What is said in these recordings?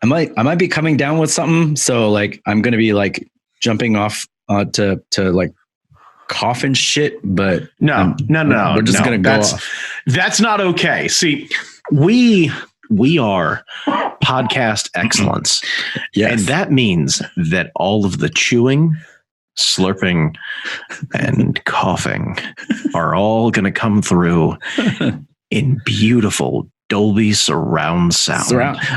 I might be coming down with something. So like, I'm going to be like jumping off to like cough and shit, but no. We're just going to go off. That's not okay. See, we are podcast excellence. Yes. And that means that all of the chewing, slurping, and coughing are all going to come through in beautiful Dolby surround sound.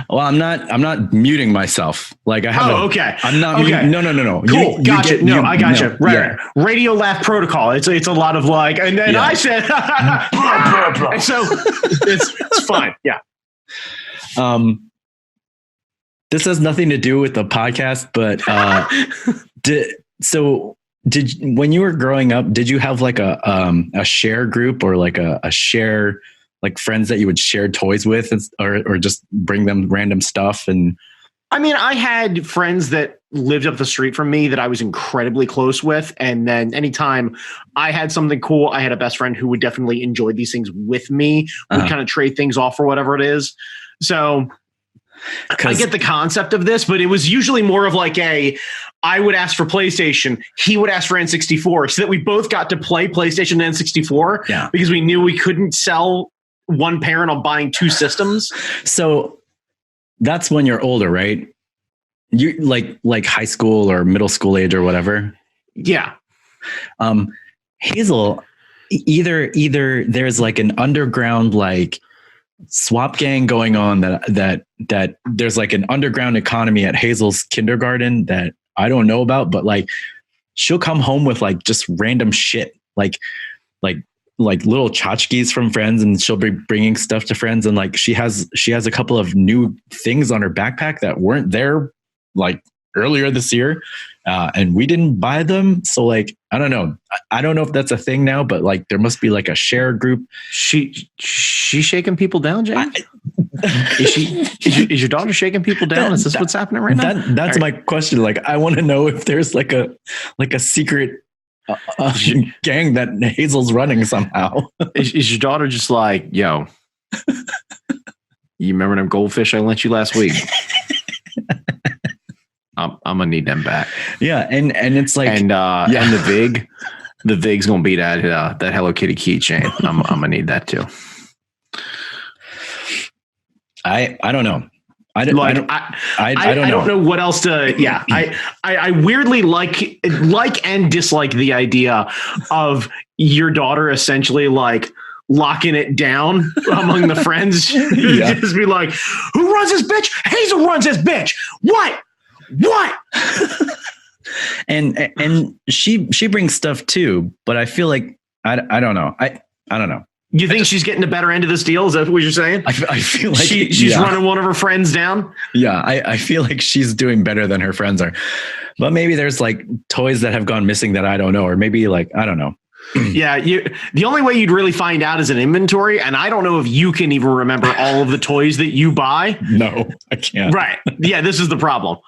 Well, I'm not muting myself. Like I have. Oh, okay. I'm not. Okay. No. Cool. Gotcha. I gotcha. Right. Yeah. Radio laugh protocol. It's a lot of like, and then I said, so it's fine. Yeah. This has nothing to do with the podcast, but when you were growing up, did you have like a share group or like a share, like friends that you would share toys with, or just bring them random stuff? And I mean, I had friends that lived up the street from me that I was incredibly close with. And then anytime I had something cool, I had a best friend who would definitely enjoy these things with me. We'd kind of trade things off or whatever it is. So I get the concept of this, but it was usually more of like I would ask for PlayStation, he would ask for N64, so that we both got to play PlayStation and N64 because we knew we couldn't sell one parent on buying two systems. So that's when you're older, right? You like high school or middle school age or whatever. Yeah. Hazel, either there's like an underground like swap gang going on that there's like an underground economy at Hazel's kindergarten that I don't know about, but like she'll come home with like just random shit, like little tchotchkes from friends, and she'll be bringing stuff to friends. And like she has a couple of new things on her backpack that weren't there like earlier this year. And we didn't buy them. So like, I don't know if that's a thing now, but like there must be like a share group. She shaking people down, James? Is your daughter shaking people down? Is this what's happening right now? That's my question. Like, I want to know if there's like a secret gang that Hazel's running somehow. Is your daughter just like, yo, you remember them goldfish I lent you last week? I'm gonna need them back. Yeah, and it's like, and the Vig's gonna be that Hello Kitty keychain. I'm gonna need that too. I don't know. I don't know what else to. Yeah, I weirdly like and dislike the idea of your daughter essentially like locking it down among the friends. Just be like, who runs this bitch? Hazel runs this bitch. What? and she brings stuff too, but I feel like I don't know. I don't know. You think she's getting the better end of this deal? Is that what you're saying? I feel like she's running one of her friends down. Yeah, I feel like she's doing better than her friends are. But maybe there's like toys that have gone missing that I don't know, or maybe like I don't know. Yeah, the only way you'd really find out is an inventory, and I don't know if you can even remember all of the toys that you buy. No, I can't. Right. Yeah, this is the problem.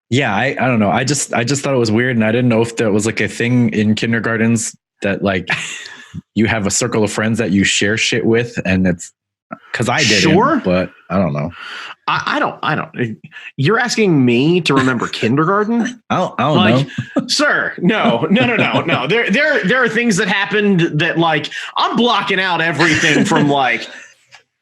Yeah, I don't know. I just thought it was weird, and I didn't know if that was like a thing in kindergartens that like you have a circle of friends that you share shit with, and it's because I didn't. Sure, but I don't know. I don't. You're asking me to remember kindergarten? I don't know, sir. No. There are things that happened that like I'm blocking out everything from like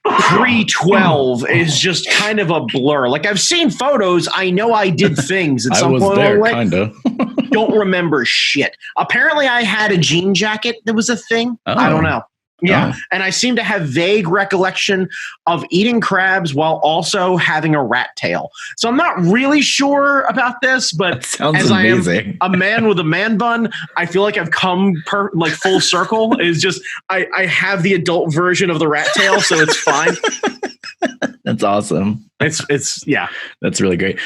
pre-12 is just kind of a blur. Like I've seen photos. I know I did things at some point. I was there, kind of. Don't remember shit. Apparently, I had a jean jacket that was a thing. Oh. I don't know. Yeah. Oh. And I seem to have vague recollection of eating crabs while also having a rat tail. So I'm not really sure about this, but as amazing. I am a man with a man bun, I feel like I've come full circle. Is just I have the adult version of the rat tail, so it's fine. That's awesome. It's yeah. That's really great.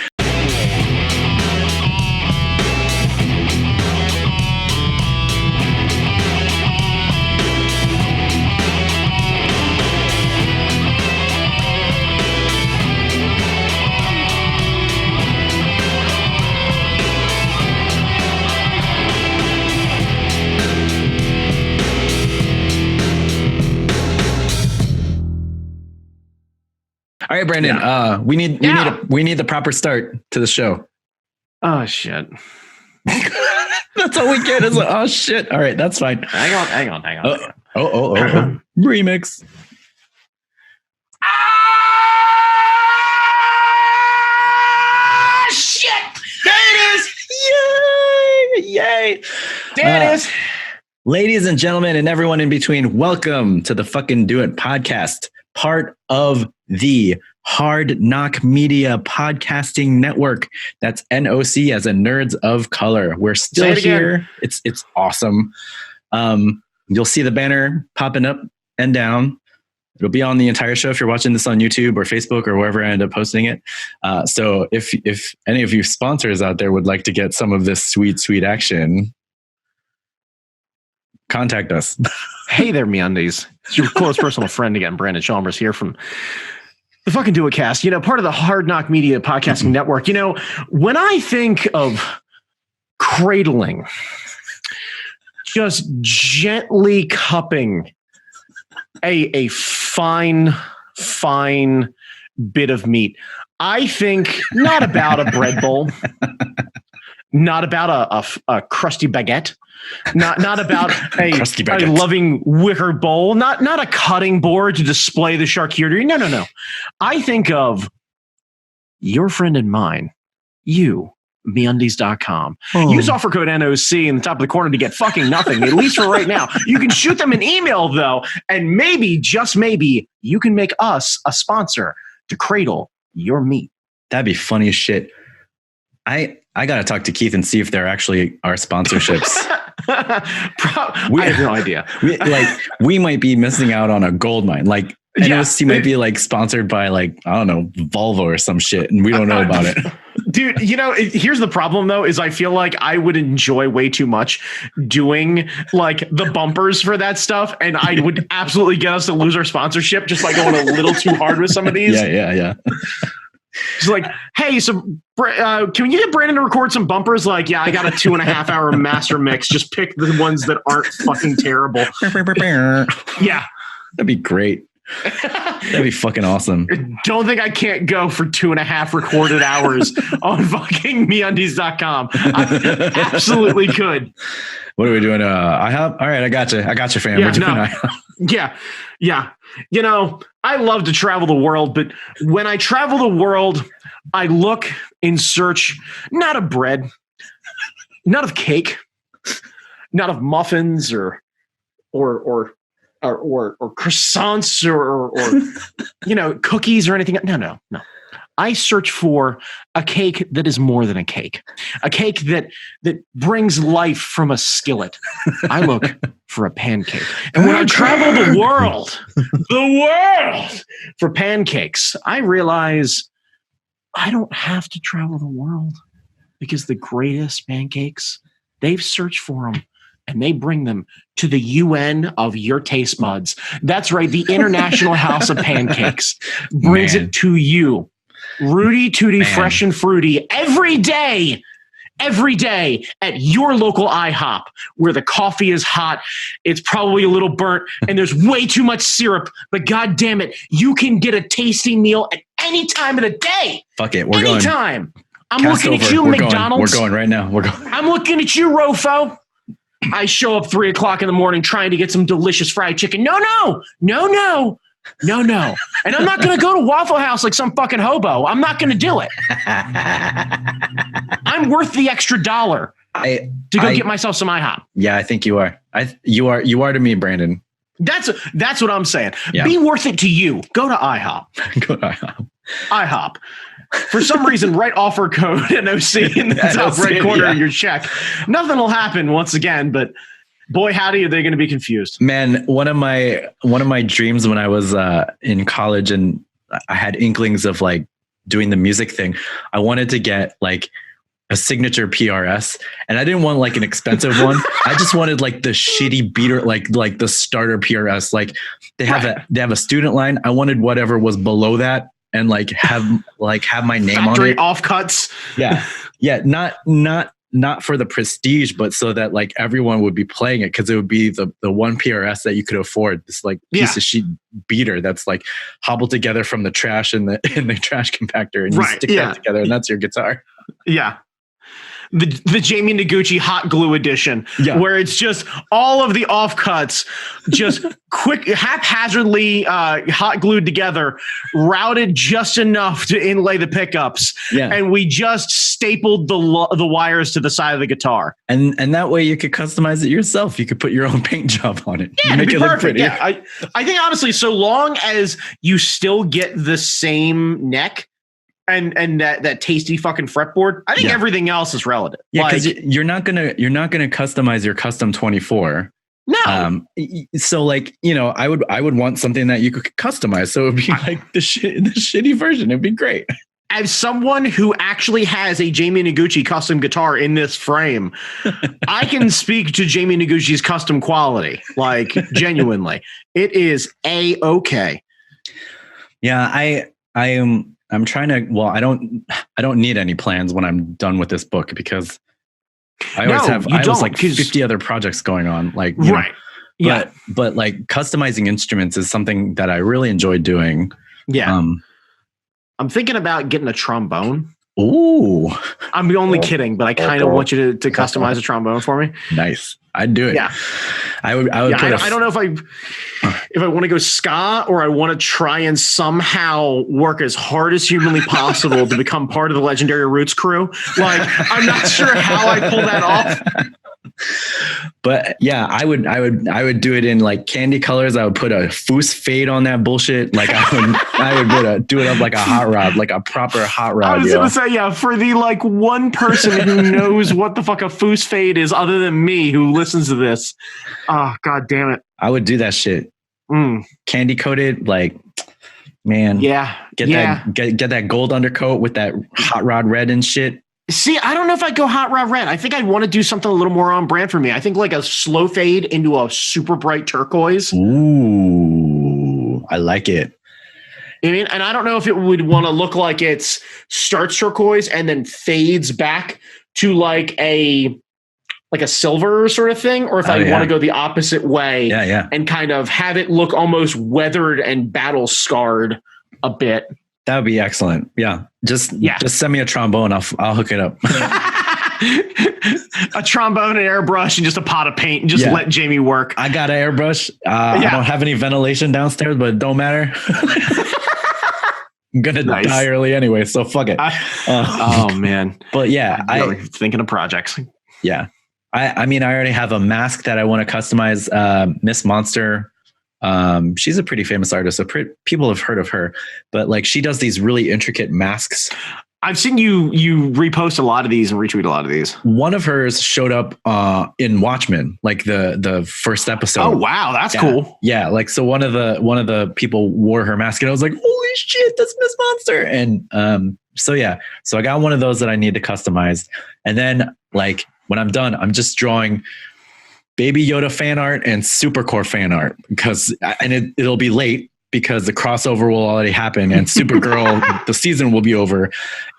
All right, right, Brandon. Yeah. We need the proper start to the show. Oh shit. That's all we get is oh shit. All right, that's fine. Hang on. Oh. Remix. Shit. There it is. Yay. There it is. Ladies and gentlemen and everyone in between, welcome to the Fucking Do It podcast, part of the Hard Knock Media Podcasting Network. That's NOC as in Nerds of Color. We're still here. It's awesome. You'll see the banner popping up and down. It'll be on the entire show if you're watching this on YouTube or Facebook or wherever I end up posting it. So if any of you sponsors out there would like to get some of this sweet action, contact us. Hey there, MeUndies. It's your close personal friend again, Brandon Chalmers here from the Fucking Do It Cast. Part of the Hard Knock Media Podcasting Network. When I think of cradling, just gently cupping a fine bit of meat, I think not about a bread bowl, not about a crusty baguette, not about a loving wicker bowl, not a cutting board to display the charcuterie. No. I think of your friend and mine, you, MeUndies.com. Use offer code NOC in the top of the corner to get fucking nothing, at least for right now. You can shoot them an email, though, and maybe, just maybe, you can make us a sponsor to cradle your meat. That'd be funny as shit. I got to talk to Keith and see if there actually are sponsorships. I have no idea. We might be missing out on a gold mine. NOC might be sponsored by I don't know, Volvo or some shit, and we don't know about it. Dude, here's the problem though, is I feel like I would enjoy way too much doing the bumpers for that stuff, and I would absolutely get us to lose our sponsorship just by going a little too hard with some of these. Yeah. It's hey, so can you get Brandon to record some bumpers? I got a 2.5 hour master mix. Just pick the ones that aren't fucking terrible. Yeah. That'd be great. That'd be fucking awesome. Don't think I can't go for 2.5 recorded hours on fucking MeUndies.com. I absolutely could. What are we doing? I have. All right, I got you, fam. Yeah. I love to travel the world, but when I travel the world, I look in search not of bread, not of cake, not of muffins or croissants or cookies or anything. No. I search for a cake that is more than a cake that brings life from a skillet. I look for a pancake. And when I travel the world for pancakes, I realize I don't have to travel the world, because the greatest pancakes, they've searched for them. And they bring them to the UN of your taste buds. That's right. The International House of Pancakes brings it to you. Rudy Tooty, fresh and fruity, every day at your local IHOP, where the coffee is hot. It's probably a little burnt and there's way too much syrup, but God damn it, you can get a tasty meal at any time of the day. Fuck it. We're going. Anytime. I'm looking at you, McDonald's. We're going right now. I'm looking at you, Rofo. I show up 3 o'clock in the morning trying to get some delicious fried chicken. No. And I'm not going to go to Waffle House like some fucking hobo. I'm not going to do it. I'm worth the extra $1 to go get myself some IHOP. Yeah, I think you are. You are to me, Brandon. That's what I'm saying. Yeah. Be worth it to you. Go to IHOP. IHOP. For some reason, write offer code NOC in the top right corner of your check. Nothing will happen once again, but boy, howdy, are they going to be confused. Man, one of my dreams when I was in college and I had inklings of doing the music thing, I wanted to get a signature PRS, and I didn't want an expensive one. I just wanted the shitty beater, like the starter PRS. They have a student line. I wanted whatever was below that, and have my name Factory on it. Offcuts. Yeah. Not not for the prestige, but so that like everyone would be playing it, because it would be the one PRS that you could afford. This like piece of sheet beater that's like hobbled together from the trash in the trash compactor, and you stick that together, and that's your guitar. Yeah. The Jamie Noguchi hot glue edition, where it's just all of the offcuts just quick, haphazardly hot glued together, routed just enough to inlay the pickups, and we just stapled the wires to the side of the guitar. And that way you could customize it yourself. You could put your own paint job on it. Yeah, make it look pretty. Yeah, I think honestly, so long as you still get the same neck and that tasty fucking fretboard, I think everything else is relative. Yeah, because you're not gonna customize your custom 24. No. So like, I would want something that you could customize. So it would be like the shitty version. It'd be great. As someone who actually has a Jamie Noguchi custom guitar in this frame, I can speak to Jamie Noguchi's custom quality. Like, genuinely, it is A-okay. Yeah, I'm trying to. Well, I don't need any plans when I'm done with this book, because I always have 50 other projects going on. Like, but like customizing instruments is something that I really enjoy doing. Yeah. I'm thinking about getting a trombone. Ooh. I'm only kidding, but I kind of want you to customize a trombone for me. Nice. I'd do it. Yeah. I would I don't know if I want to go ska, or I want to try and somehow work as hard as humanly possible to become part of the legendary Roots crew. Like, I'm not sure how I pull that off. But yeah, I would do it in like candy colors. I would put a foos fade on that bullshit. Like I would do it up like a hot rod, like a proper hot rod. I was gonna say, for the like one person who knows what the fuck a foos fade is, other than me, who listens to this. Oh, god damn it! I would do that shit. Candy coated, like, man. Yeah. Get that gold undercoat with that hot rod red and shit. See, I don't know if I'd go hot rod red. I think I'd want to do something a little more on brand for me. I think like a slow fade into a super bright turquoise. Ooh, I like it. I mean, and I don't know if it would want to look like it's starts turquoise and then fades back to like a silver sort of thing, or if I want to go the opposite way and kind of have it look almost weathered and battle scarred a bit. That would be excellent. Yeah. Just send me a trombone. I'll hook it up. A trombone, an airbrush, and just a pot of paint, and just let Jamie work. I got an airbrush. I don't have any ventilation downstairs, but it don't matter. I'm going to die early anyway, so fuck it. Oh, man. But yeah. I'm thinking of projects. Yeah. I mean, I already have a mask that I want to customize. Miss Monster. She's a pretty famous artist, so people have heard of her, but like she does these really intricate masks. I've seen you repost a lot of these and retweet a lot of these. One of hers showed up in Watchmen, like the first episode. Oh wow, that's cool. Yeah, like so one of the people wore her mask, and I was like, holy shit, that's Miss Monster. And so I got one of those that I need to customize, and then like when I'm done, I'm just drawing Baby Yoda fan art and Supercore fan art, it'll be late because the crossover will already happen, and Supergirl the season will be over,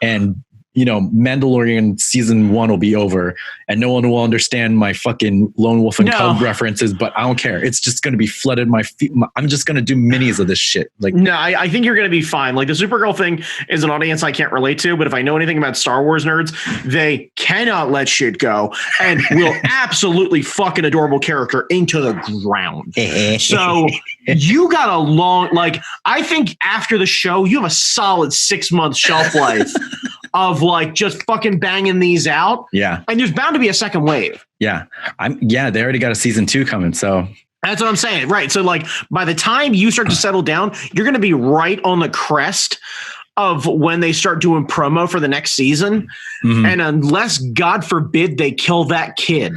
and Mandalorian season 1 will be over, and no one will understand my fucking Lone Wolf and Cub references, but I don't care. It's just going to be flooded my feet. I'm just going to do minis of this shit. Like, no, I think you're going to be fine. Like the Supergirl thing is an audience I can't relate to, but if I know anything about Star Wars nerds, they cannot let shit go and will absolutely fuck an adorable character into the ground. So you got a long, like, I think after the show, you have a solid 6-month shelf life of like just fucking banging these out. Yeah. And there's bound to be a second wave. Yeah. They already got a season 2 coming. So that's what I'm saying. Right. So like by the time you start to settle down, you're going to be right on the crest of when they start doing promo for the next season. Mm-hmm. And unless God forbid they kill that kid.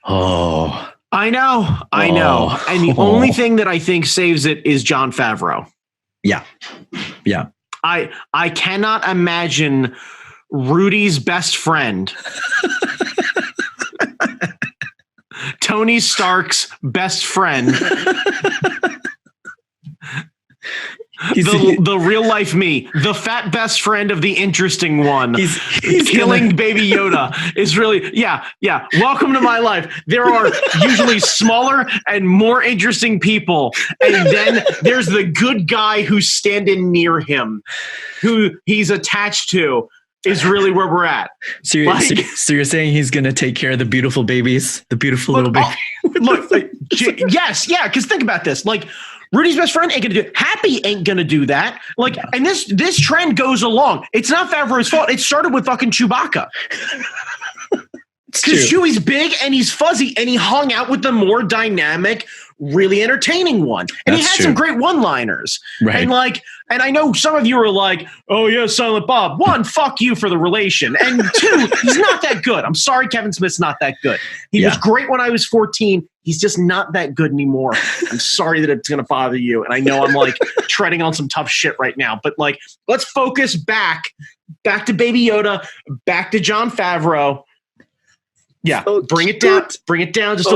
Oh, I know. And the only thing that I think saves it is Jon Favreau. Yeah. Yeah. I cannot imagine Rudy's best friend, Tony Stark's best friend, The real life me, the fat best friend of the interesting one, he's killing Baby Yoda is really, yeah. Welcome to my life. There are usually smaller and more interesting people. And then there's the good guy who's standing near him, who he's attached to. Is really where we're at. So you're saying he's going to take care of the beautiful babies, the beautiful little babies. Yes. Yeah. Because think about this. Like, Rudy's best friend ain't going to do it. Happy ain't going to do that. Like, and this trend goes along. It's not Favreau's fault. It started with fucking Chewbacca. Because Chewie's big and he's fuzzy and he hung out with the more dynamic, really entertaining one. And he had some great one-liners. Right. And I know some of you are like, oh yeah, Silent Bob. One, fuck you for the relation. And two, he's not that good. I'm sorry, Kevin Smith's not that good. He was great when I was 14. He's just not that good anymore. I'm sorry that it's going to bother you. And I know I'm like treading on some tough shit right now, but like, let's focus back to Baby Yoda, back to Jon Favreau. Yeah. So bring it down. Bring it down. Just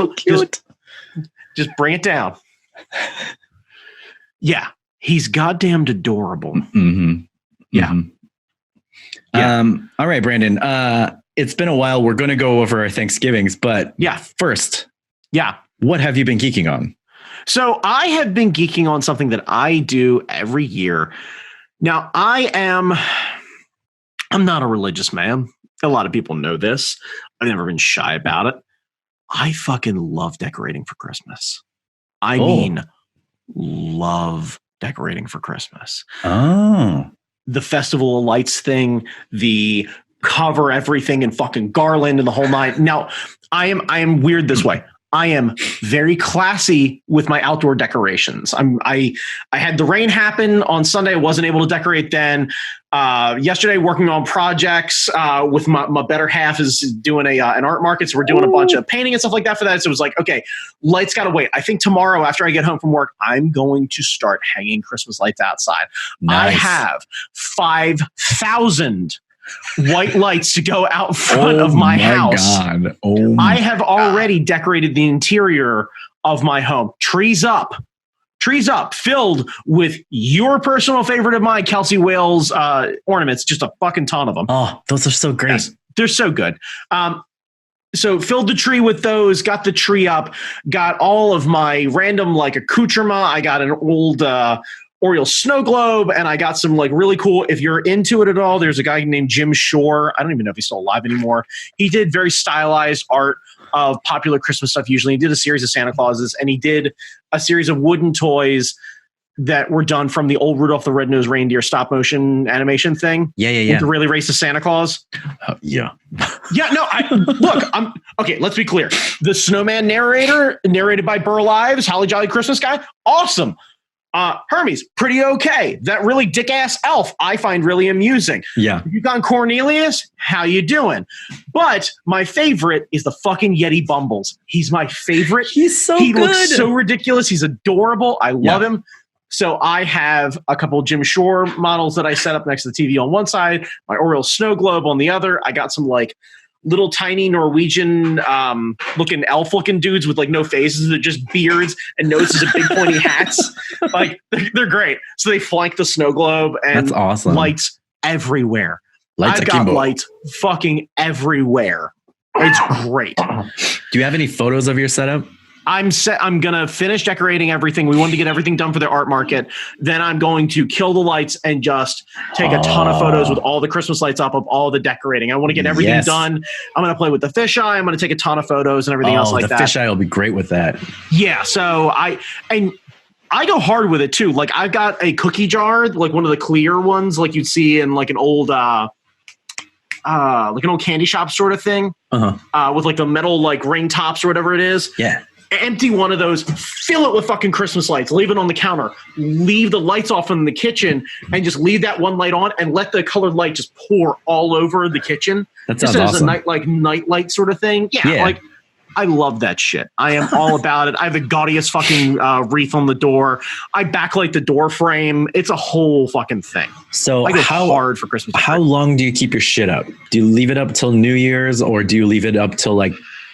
bring it down. Yeah. He's goddamn adorable. Mm-hmm. Yeah. Mm-hmm. Yeah. All right, Brandon. It's been a while. We're going to go over our Thanksgivings, but first, what have you been geeking on? So I have been geeking on something that I do every year. Now I'm not a religious man. A lot of people know this. I've never been shy about it. I fucking love decorating for Christmas. I mean, love decorating for Christmas. Oh. The Festival of Lights thing, the cover everything in fucking garland and the whole night. Now, I am weird this way. I am very classy with my outdoor decorations. I had the rain happen on Sunday. I wasn't able to decorate then. Yesterday, working on projects with my better half is doing an art market. So we're doing a bunch of painting and stuff like that for that. So it was like, okay, lights got to wait. I think tomorrow after I get home from work, I'm going to start hanging Christmas lights outside. Nice. I have 5,000 white lights to go out front of my house. God. I have already decorated the interior of my home. Trees up, filled with your personal favorite of mine, Kelsey Wales ornaments. Just a fucking ton of them. Oh, those are so great. Yes, they're so good. So filled the tree with those, got the tree up, got all of my random like accoutrement. I got an old Oriole snow globe, and I got some like really cool, if you're into it at all, there's a guy named Jim Shore. I don't even know if he's still alive anymore. He did very stylized art of popular Christmas stuff. Usually he did a series of Santa Clauses, and he did a series of wooden toys that were done from the old Rudolph the Red-Nosed Reindeer stop motion animation thing. Yeah. With the really racist Santa Claus. Yeah. Okay, let's be clear. The Snowman narrated by Burl Ives, Holly Jolly Christmas Guy, awesome. Hermes, pretty okay. That really dick-ass elf, I find really amusing. Yeah. Yukon Cornelius, how you doing? But my favorite is the fucking Yeti Bumbles. He's my favorite. He's so good. He good. looks so ridiculous. He's adorable. I love him. So I have a couple of Jim Shore models that I set up next to the TV on one side, my Oriole snow globe on the other. I got some like little tiny Norwegian looking elf looking dudes with like no faces. They're just beards and noses and big pointy hats. Like they're great. So they flank the snow globe, and that's awesome. Lights everywhere. I've got lights fucking everywhere. It's great. Do you have any photos of your setup? I'm going to finish decorating everything. We wanted to get everything done for the art market. Then I'm going to kill the lights and just take a ton of photos with all the Christmas lights up of all the decorating. I want to get everything done. I'm going to play with the fisheye. I'm going to take a ton of photos and everything else like that. The fisheye will be great with that. Yeah. So I go hard with it too. Like I've got a cookie jar, like one of the clear ones, like you'd see in like an old, like an old candy shop sort of thing, with like the metal like ring tops or whatever it is. Yeah. Empty one of those, fill it with fucking Christmas lights, leave it on the counter, leave the lights off in the kitchen, and just leave that one light on and let the colored light just pour all over the kitchen. That sounds awesome. As a night light sort of thing. Yeah. Like I love that shit. I am all about it. I have the gaudiest fucking wreath on the door. I backlight the door frame. It's a whole fucking thing. So I go hard for Christmas. How long do you keep your shit up? Do you leave it up till New Year's, or do you leave it up till like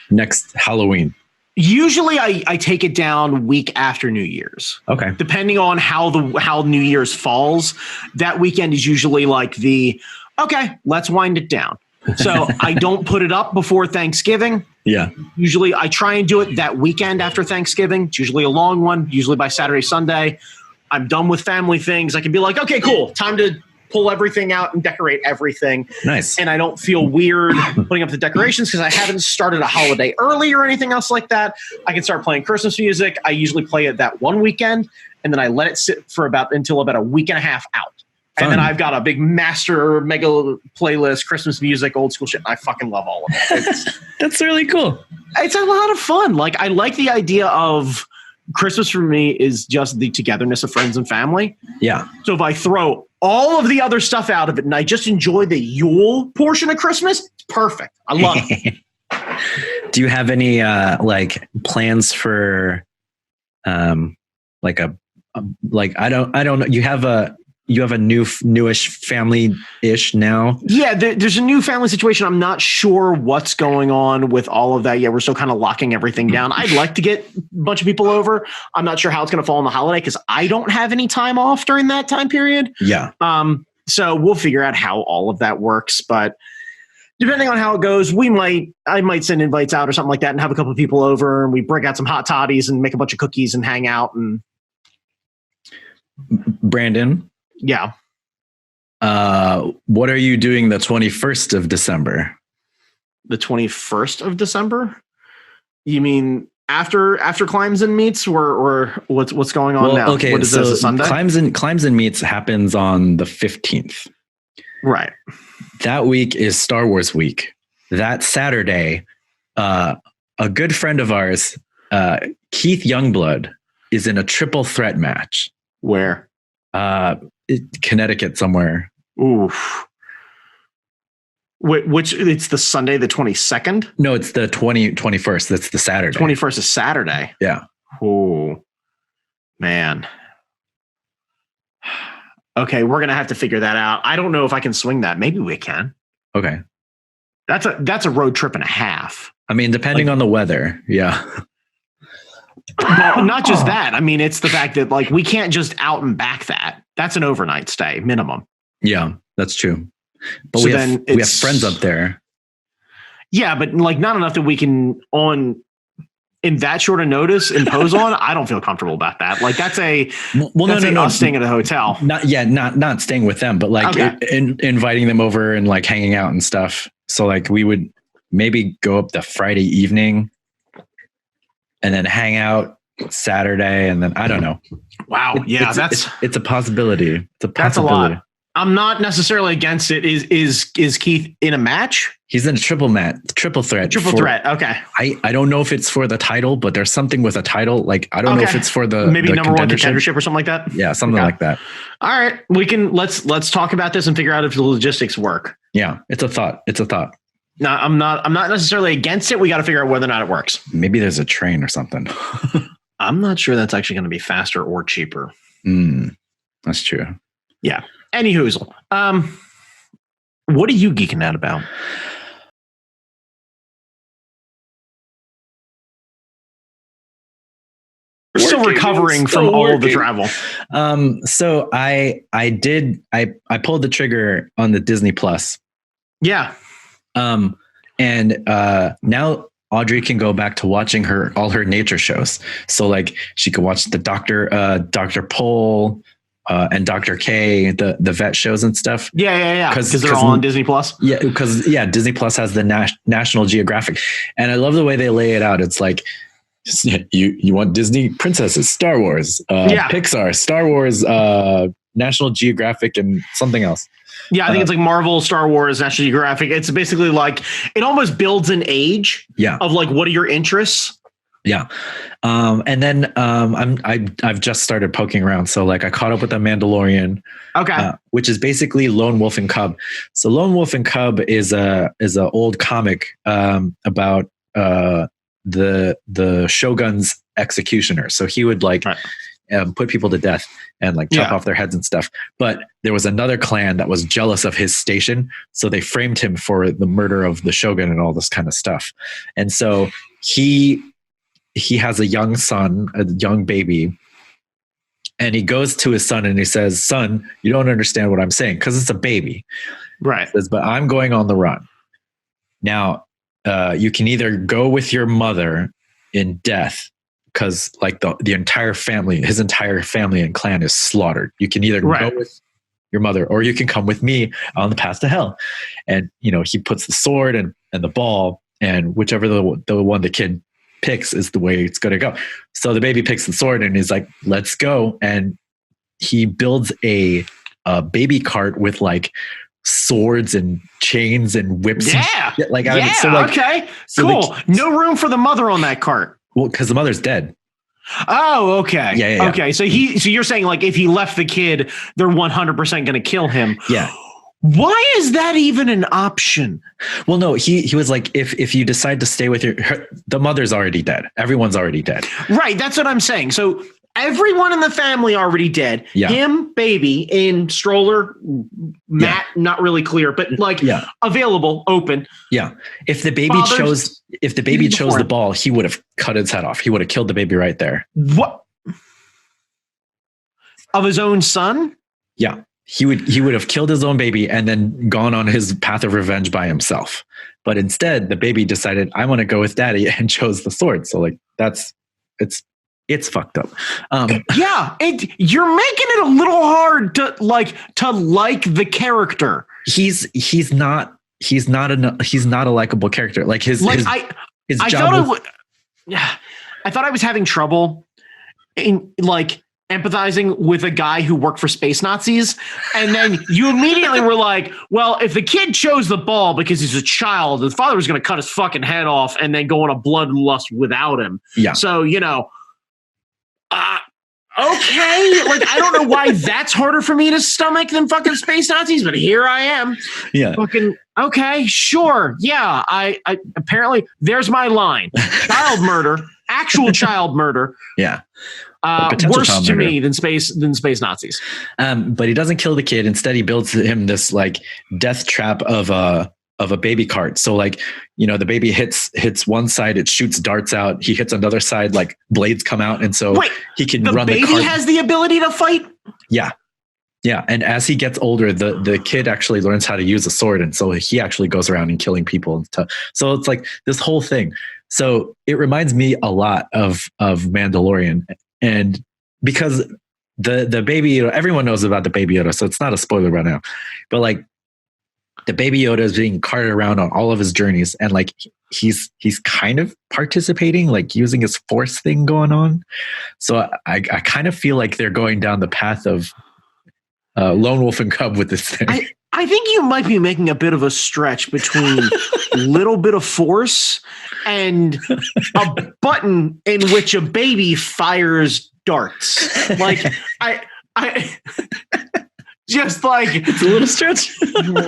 next Halloween? Usually I take it down week after New Year's. Okay. Depending on how New Year's falls, that weekend is usually like okay, let's wind it down. So I don't put it up before Thanksgiving. Yeah. Usually I try and do it that weekend after Thanksgiving. It's usually a long one, usually by Saturday, Sunday. I'm done with family things. I can be like, okay, cool. Time to pull everything out and decorate everything. Nice. And I don't feel weird putting up the decorations because I haven't started a holiday early or anything else like that. I can start playing Christmas music. I usually play it that one weekend, and then I let it sit for until about a week and a half out. Fun. And then I've got a big master mega playlist, Christmas music, old school shit. And I fucking love all of it. That's really cool. It's a lot of fun. Like, I like the idea of Christmas for me is just the togetherness of friends and family. Yeah. So if I throw all of the other stuff out of it and I just enjoy the Yule portion of Christmas, it's perfect. I love it. Do you have any like plans for I don't know. You have a newish family-ish now? Yeah, there's a new family situation. I'm not sure what's going on with all of that yet. We're still kind of locking everything down. I'd like to get a bunch of people over. I'm not sure how it's going to fall on the holiday because I don't have any time off during that time period. Yeah. So we'll figure out how all of that works. But depending on how it goes, I might send invites out or something like that and have a couple of people over and we break out some hot toddies and make a bunch of cookies and hang out. And Brandon. Yeah. What are you doing the 21st of December? The 21st of December? You mean after Climbs and Meets or what's going on now? Okay, what is this, a Sunday? Climbs and Meets happens on the 15th. Right. That week is Star Wars week. That Saturday, a good friend of ours, Keith Youngblood, is in a triple threat match. Where? Connecticut somewhere. Oof. Which it's the Sunday, the 22nd? No, it's the 21st. That's the Saturday. 21st is Saturday. Yeah. Oh, man. Okay, we're gonna have to figure that out. I don't know if I can swing that. Maybe we can. Okay. That's a road trip and a half. I mean, depending on the weather. Yeah. Well, not just that. I mean, it's the fact that like we can't just out and back that. That's an overnight stay minimum. Yeah, that's true. But so we have friends up there. Yeah, but like not enough that we can in that short of notice impose on. I don't feel comfortable about that. Like that's us staying at a hotel. Not staying with them, but like inviting them over and like hanging out and stuff. So like we would maybe go up the Friday evening and then hang out Saturday, and then I don't know. Wow, yeah, it's a possibility. It's a possibility. That's a lot. I'm not necessarily against it. Is Keith in a match? He's in a triple threat. Triple threat. Okay. I don't know if it's for the title, but there's something with a title. Like I don't know if it's for the number one contendership or something like that. Yeah, something like that. All right, we can let's talk about this and figure out if the logistics work. Yeah, it's a thought. No, I'm not necessarily against it. We got to figure out whether or not it works. Maybe there's a train or something. I'm not sure that's actually going to be faster or cheaper. That's true. Yeah. Any hoozle. What are you geeking out about? We're still recovering from all of the travel. So I pulled the trigger on the Disney Plus. Yeah. And now Audrey can go back to watching all her nature shows. So like she could watch the Dr. Pole, and Dr. K, the vet shows and stuff. Yeah. Because they're all on Disney Plus. Yeah, because Disney Plus has the National Geographic, and I love the way they lay it out. It's like you want Disney princesses, Star Wars, Pixar, Star Wars, National Geographic, and something else. Yeah, I think it's like Marvel, Star Wars, National Geographic. It's basically like it almost builds an age. Of like what are your interests. Yeah. And then I've just started poking around. So like I caught up with The Mandalorian, which is basically Lone Wolf and Cub. So Lone Wolf and Cub is a old comic about the Shogun's executioner. So he would like put people to death and like chop off their heads and stuff. But there was another clan that was jealous of his station. So they framed him for the murder of the Shogun and all this kind of stuff. And so he he has a young son, a young baby, and he goes to his son and he says, "Son, you don't understand what I'm saying," because it's a baby. Right. He says, "But I'm going on the run. Now, you can either go with your mother in death, because like the entire family, his entire family and clan is slaughtered. You can either go with your mother, or you can come with me on the path to hell." And, he puts the sword and the ball, and whichever the one the kid picks is the way it's going to go. So the baby picks the sword and he's like, "Let's go." And he builds a baby cart with like swords and chains and whips. Yeah. And shit. Like, okay. Cool. No room for the mother on that cart. Well, because the mother's dead. Oh, okay. Yeah. Okay. So you're saying like if he left the kid, they're 100% going to kill him. Yeah. Why is that even an option? Well, no, he was like, if you decide to stay with the mother's already dead. Everyone's already dead. Right. That's what I'm saying. So everyone in the family already dead. Yeah. Him, baby, in stroller, Matt, not really clear, but like available, open. Yeah. If the baby chose the ball, he would have cut its head off. He would have killed the baby right there. What? Of his own son? Yeah. He would have killed his own baby and then gone on his path of revenge by himself. But instead, the baby decided, "I want to go with daddy," and chose the sword. So like it's fucked up. Yeah, you're making it a little hard to like the character. He's not a likable character. Like his job. I thought I was having trouble in like empathizing with a guy who worked for space Nazis. And then you immediately were like, well, if the kid chose the ball because he's a child, the father was going to cut his fucking head off and then go on a bloodlust without him. Yeah. So, okay. Like, I don't know why that's harder for me to stomach than fucking space Nazis, but here I am. Yeah. Fucking, okay, sure. Yeah. I apparently there's my line. Child murder, actual child murder. Yeah. Worse to me than space Nazis. But he doesn't kill the kid. Instead, he builds him this like death trap of a baby cart. So like, the baby hits one side, it shoots darts out. He hits another side, like blades come out. And so he can run the cart. The baby has the ability to fight? Yeah. Yeah. And as he gets older, the kid actually learns how to use a sword. And so he actually goes around and killing people and stuff. So it's like this whole thing. So it reminds me a lot of Mandalorian. And because the baby Yoda, everyone knows about the baby Yoda, so it's not a spoiler right now. But like the baby Yoda is being carted around on all of his journeys, and like he's kind of participating, like using his force thing going on. So I kind of feel like they're going down the path of Lone Wolf and Cub with this thing. I think you might be making a bit of a stretch between a little bit of force and a button in which a baby fires darts. Like I just like it's a little stretch.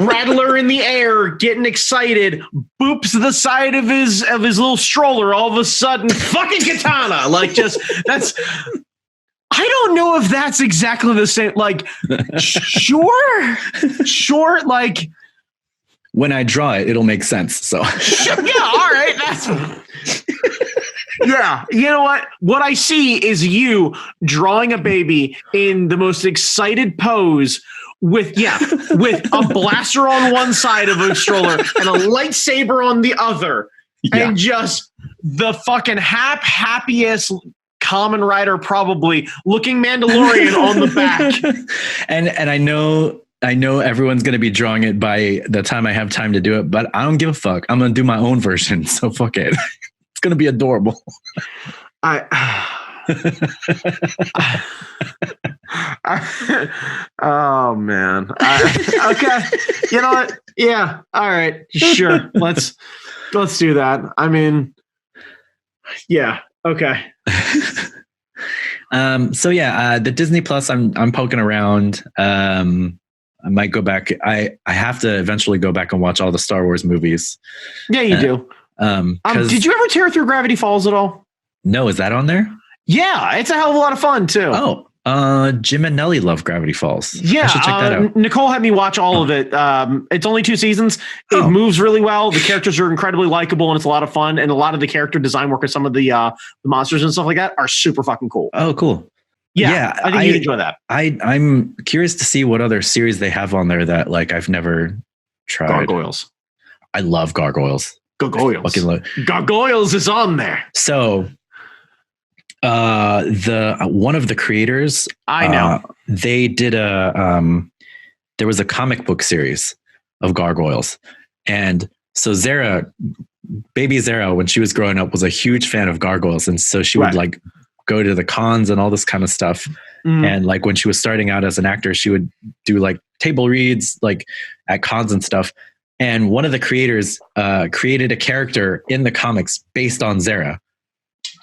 Rattler in the air, getting excited, boops the side of his little stroller. All of a sudden, fucking katana. Like just that's. I don't know if that's exactly the same. Like, sure. Like, when I draw it, it'll make sense. So, yeah, all right. That's, yeah. You know what? What I see is you drawing a baby in the most excited pose with a blaster on one side of a stroller and a lightsaber on the other, and just the fucking happiest. Common Rider probably looking Mandalorian on the back. And I know everyone's going to be drawing it by the time I have time to do it, but I don't give a fuck. I'm going to do my own version. So fuck it. It's going to be adorable. Oh man. Okay. You know what? Yeah. All right. Sure. Let's do that. I mean, yeah. Okay. The Disney Plus, I'm poking around. I might go back. I have to eventually go back and watch all the Star Wars movies. Yeah, you do. Did you ever tear through Gravity Falls at all? No, is that on there? Yeah, it's a hell of a lot of fun too. Oh, Jim and Nellie love Gravity Falls. Yeah, I should check that out. Nicole had me watch all of it. It's only 2 seasons. It moves really well. The characters are incredibly likable, and it's a lot of fun. And a lot of the character design work of some of the monsters and stuff like that are super fucking cool. Oh, cool. Yeah, I think you'd enjoy that. I'm curious to see what other series they have on there that like I've never tried. Gargoyles. I love Gargoyles. Gargoyles is on there. So the one of the creators, I know, they did there was a comic book series of Gargoyles, and so baby Zara, when she was growing up, was a huge fan of Gargoyles, and so she would like go to the cons and all this kind of stuff. And like when she was starting out as an actor, she would do like table reads like at cons and stuff. And one of the creators created a character in the comics based on Zara.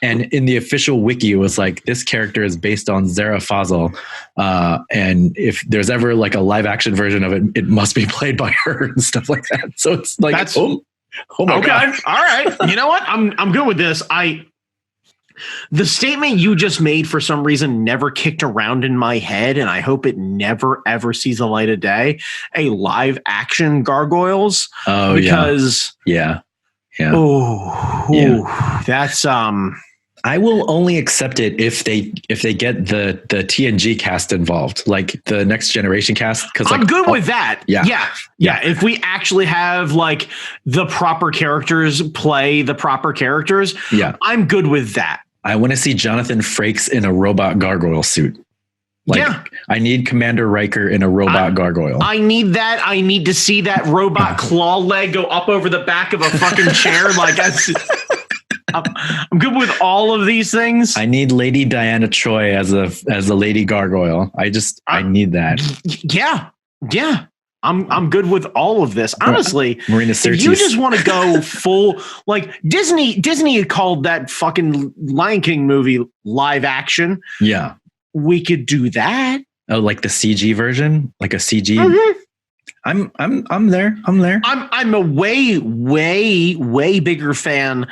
And in the official wiki, it was like, this character is based on Zara Fazal. And if there's ever like a live action version of it, it must be played by her and stuff like that. So it's like, oh my God. All right. You know what? I'm good with this. The statement you just made for some reason never kicked around in my head, and I hope it never ever sees the light of day. A live action Gargoyles. Oh, because yeah. That's I will only accept it if they get the TNG cast involved, like the Next Generation cast. Because I'm good with that. Yeah. If we actually have like the proper characters play the proper characters, I'm good with that. I want to see Jonathan Frakes in a robot gargoyle suit. I need Commander Riker in a robot gargoyle. I need that. I need to see that robot claw leg go up over the back of a fucking chair. Like I'm good with all of these things. I need Lady Diana Troy as a lady gargoyle. I need that. Yeah. I'm good with all of this. Honestly, Marina Sirtis. If you just want to go full, like Disney had called that fucking Lion King movie live action. Yeah. We could do that. Oh, like the CG version, like a CG. Mm-hmm. I'm there. I'm a way bigger fan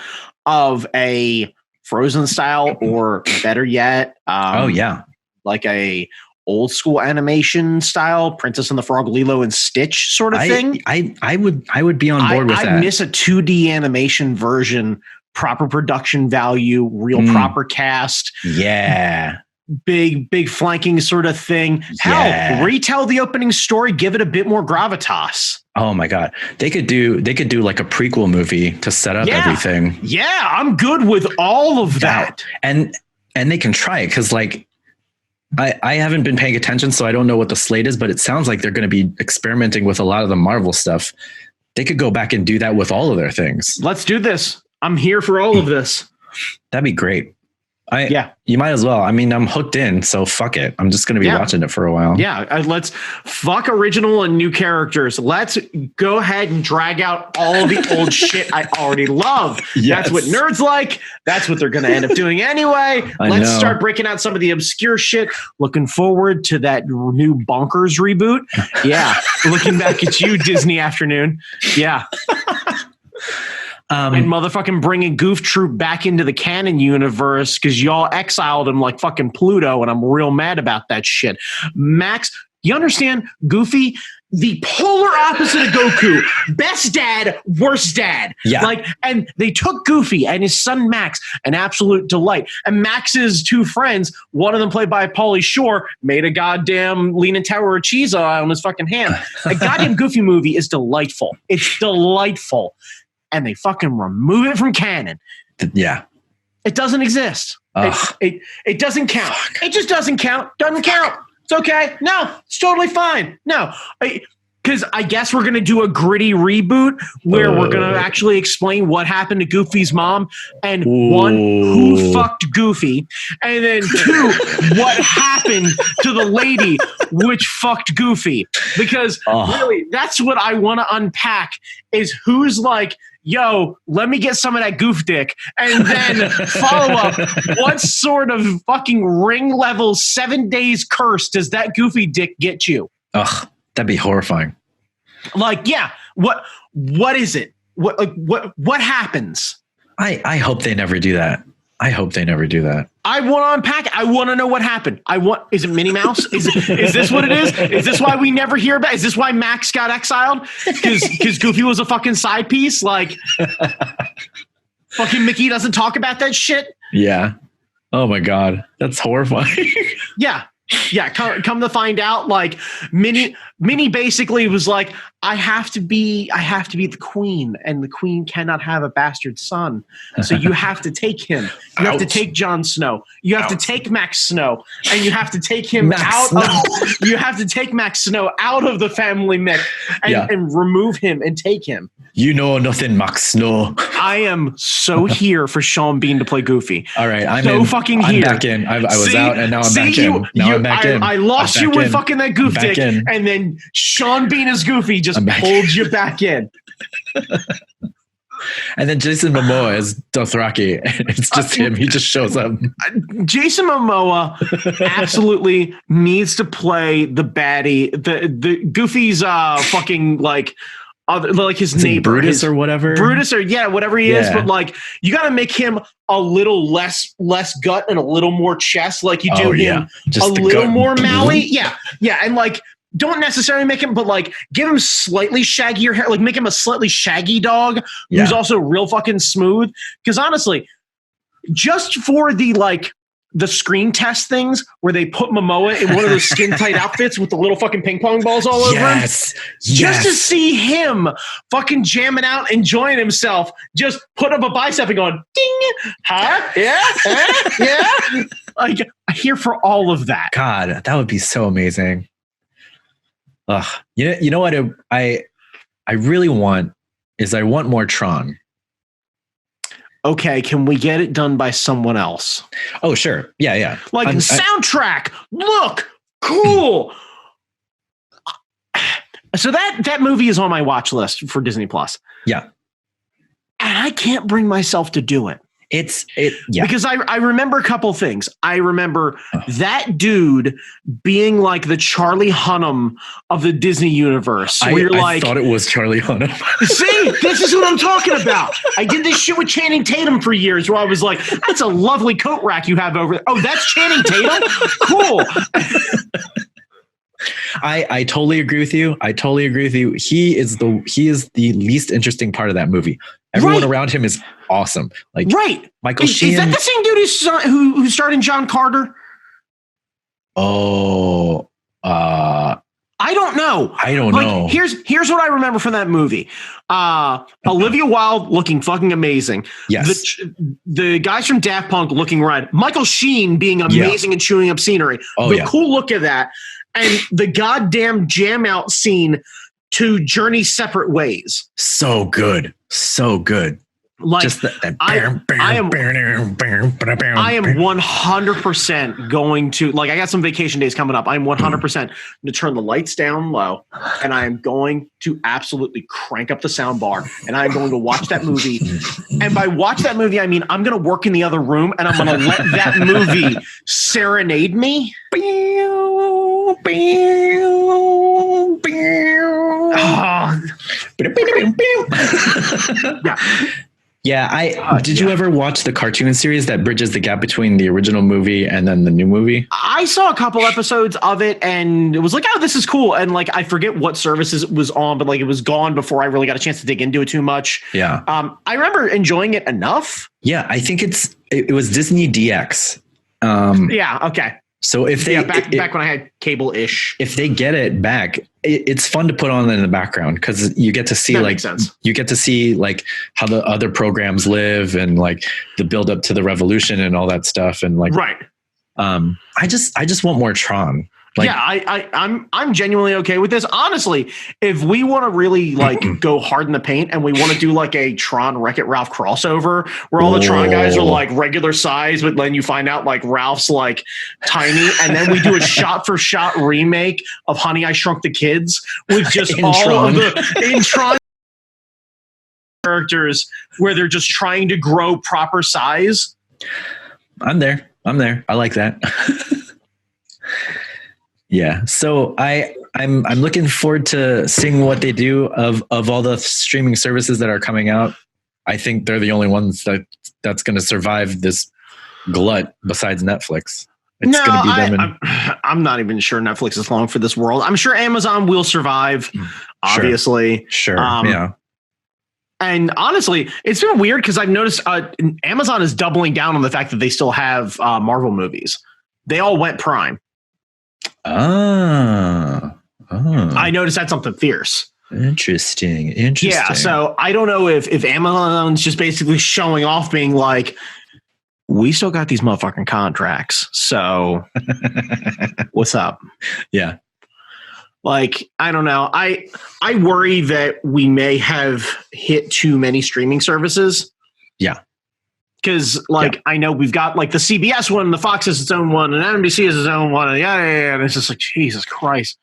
of a Frozen style, or better yet, like a old school animation style, Princess and the Frog, Lilo and Stitch sort of thing. I would be on board with that. I miss a 2D animation version, proper production value, real proper cast. Yeah. Big flanking sort of thing. Hell, retell the opening story, give it a bit more gravitas. Oh my God. They could do like a prequel movie to set up everything. Yeah, I'm good with all of that. And they can try it, because like I haven't been paying attention, so I don't know what the slate is, but it sounds like they're going to be experimenting with a lot of the Marvel stuff. They could go back and do that with all of their things. Let's do this. I'm here for all of this. That'd be great. You might as well. I mean, I'm hooked in, so fuck it. I'm just going to be watching it for a while. Yeah, let's fuck original and new characters. Let's go ahead and drag out all the old shit I already love. Yes. That's what nerds like. That's what they're going to end up doing anyway. Let's start breaking out some of the obscure shit. Looking forward to that new Bonkers reboot. Yeah, looking back at you, Disney Afternoon. Yeah. And motherfucking bringing Goof Troop back into the canon universe because y'all exiled him like fucking Pluto, and I'm real mad about that shit. Max, you understand? Goofy, the polar opposite of Goku. Best dad, worst dad. Yeah. And they took Goofy and his son Max, an absolute delight. And Max's two friends, one of them played by Pauly Shore, made a goddamn Leaning Tower of Cheese on his fucking hand. A goddamn Goofy movie is delightful. It's delightful. And they fucking remove it from canon. Yeah. It doesn't exist. It doesn't count. Fuck. It just doesn't count. Doesn't count. It's okay. No, it's totally fine. No. Because I guess we're going to do a gritty reboot where we're going to actually explain what happened to Goofy's mom. And one, who fucked Goofy. And then two, what happened to the lady which fucked Goofy. Because really, that's what I want to unpack is who's like, yo, let me get some of that goof dick. And then follow up, what sort of fucking ring level 7 days curse does that Goofy dick get you? Ugh, that'd be horrifying. Like, yeah, what is it? What happens? I hope they never do that. I hope they never do that. I want to unpack it. I want to know what happened. Is it Minnie Mouse? Is this what it is? Is this why we never hear about? Is this why Max got exiled? Because Goofy was a fucking side piece. Like, fucking Mickey doesn't talk about that shit. Yeah. Oh my God, that's horrifying. Yeah. Come to find out, like Minnie basically was like, I have to be the queen, and the queen cannot have a bastard son. So you have to take him. You have to take Jon Snow. You have to take Max Snow, and you have to take him you have to take Max Snow out of the family mix and remove him and take him. You know nothing, Max Snow. I am so here for Sean Bean to play Goofy. All right, I'm back in. I was out, and now I'm back in. I'm back in. I lost you with fucking that goof dick, and then Sean Bean as Goofy just pulled you back in. And then Jason Momoa as Dothraki. It's just him. He just shows up. Jason Momoa absolutely needs to play the baddie. The Goofy's fucking like his neighbor, Brutus or whatever. Brutus or whatever he is. But like, you got to make him a little less gut and a little more chest, like you do him. Just a little more Maui. Yeah, and like, don't necessarily make him, but like, give him slightly shaggier hair. Like, make him a slightly shaggy dog who's also real fucking smooth. Because honestly, just for the screen test things where they put Momoa in one of those skin tight outfits with the little fucking ping pong balls all over him. Just to see him fucking jamming out, enjoying himself, just put up a bicep and going, ding, huh? Yeah. Like, I'm here for all of that. God, that would be so amazing. Ugh. You know what I really want is I want more Tron. Okay, can we get it done by someone else? Oh, sure. Yeah. Like, soundtrack, look, cool. So that movie is on my watch list for Disney Plus. Yeah. And I can't bring myself to do it. Because I remember a couple things. I remember that dude being like the Charlie Hunnam of the Disney universe. I thought it was Charlie Hunnam. See, this is what I'm talking about. I did this shit with Channing Tatum for years, where I was like, "That's a lovely coat rack you have over there." Oh, that's Channing Tatum. Cool. I totally agree with you. He is the least interesting part of that movie. Everyone around him is awesome. Like, Michael Sheen. Is that the same dude who starred in John Carter? Oh, I don't know. Here's what I remember from that movie. Olivia Wilde looking fucking amazing. Yes. The guys from Daft Punk looking rad. Michael Sheen being amazing and chewing up scenery. Cool look at that. And the goddamn jam out scene to Journey Separate Ways. So good. Like, just I am 100% going to, like, I got some vacation days coming up. I'm 100% going to turn the lights down low, and I am going to absolutely crank up the sound bar, and I'm going to watch that movie. And by watch that movie, I mean I'm going to work in the other room, and I'm going to let that movie serenade me. Did you ever watch the cartoon series that bridges the gap between the original movie and then the new movie? I saw a couple episodes of it, and it was like, oh, this is cool. And like, I forget what services it was on, but like, it was gone before I really got a chance to dig into it too much. Yeah. I remember enjoying it enough. Yeah, I think it was Disney DX. Yeah. Okay. So if they back when I had cable-ish, if they get it back, it's fun to put on in the background because you get to see like how the other programs live and like the build up to the revolution and all that stuff and like I just want more Tron. Like, I'm genuinely okay with this. Honestly, if we want to really like go hard in the paint and we want to do like a Tron Wreck-It Ralph crossover where all the Tron guys are like regular size, but then you find out like Ralph's like tiny, and then we do a shot for shot remake of Honey, I Shrunk the Kids with just all of the Tron characters where they're just trying to grow proper size. I'm there. I like that. Yeah. So I'm looking forward to seeing what they do of all the streaming services that are coming out. I think they're the only ones that's going to survive this glut besides Netflix. It's going to be them. I'm not even sure Netflix is long for this world. I'm sure Amazon will survive, obviously. Sure. Yeah. And honestly, it's been weird because I've noticed Amazon is doubling down on the fact that they still have Marvel movies. They all went Prime. I noticed that's something fierce. Interesting. Yeah, so I don't know if Amazon's just basically showing off, being like, we still got these motherfucking contracts. So what's up? Yeah. Like, I don't know. I worry that we may have hit too many streaming services. Yeah. Because, I know we've got, the CBS one, the Fox has its own one, and NBC has its own one, and and it's just like, Jesus Christ.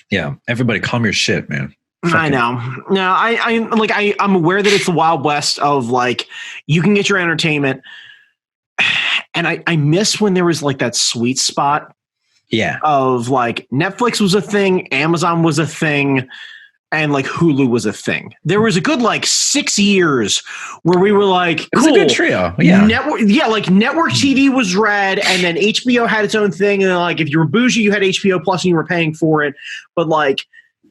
Yeah. Everybody calm your shit, man. I know. No, I'm aware that it's the Wild West of, you can get your entertainment. And I miss when there was, that sweet spot. Yeah. Of Netflix was a thing, Amazon was a thing, and Hulu was a thing. There was a good 6 years where we were cool. It was a good trio. Yeah. Network TV was red, and then HBO had its own thing. And if you were bougie, you had HBO Plus and you were paying for it. But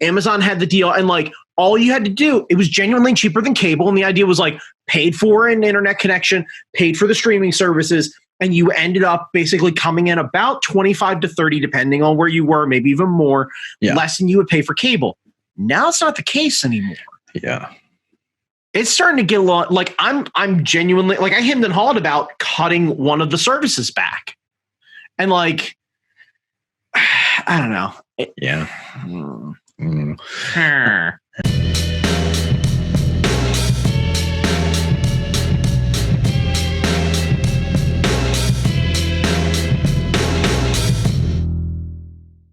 Amazon had the deal, and all you had to do, it was genuinely cheaper than cable. And the idea was paid for an internet connection, paid for the streaming services. And you ended up basically coming in about 25 to 30, depending on where you were, maybe even more, less than you would pay for cable. Now it's not the case anymore. Yeah. It's starting to get a lot, I'm genuinely, I hemmed and hawed about cutting one of the services back. And I don't know. Yeah.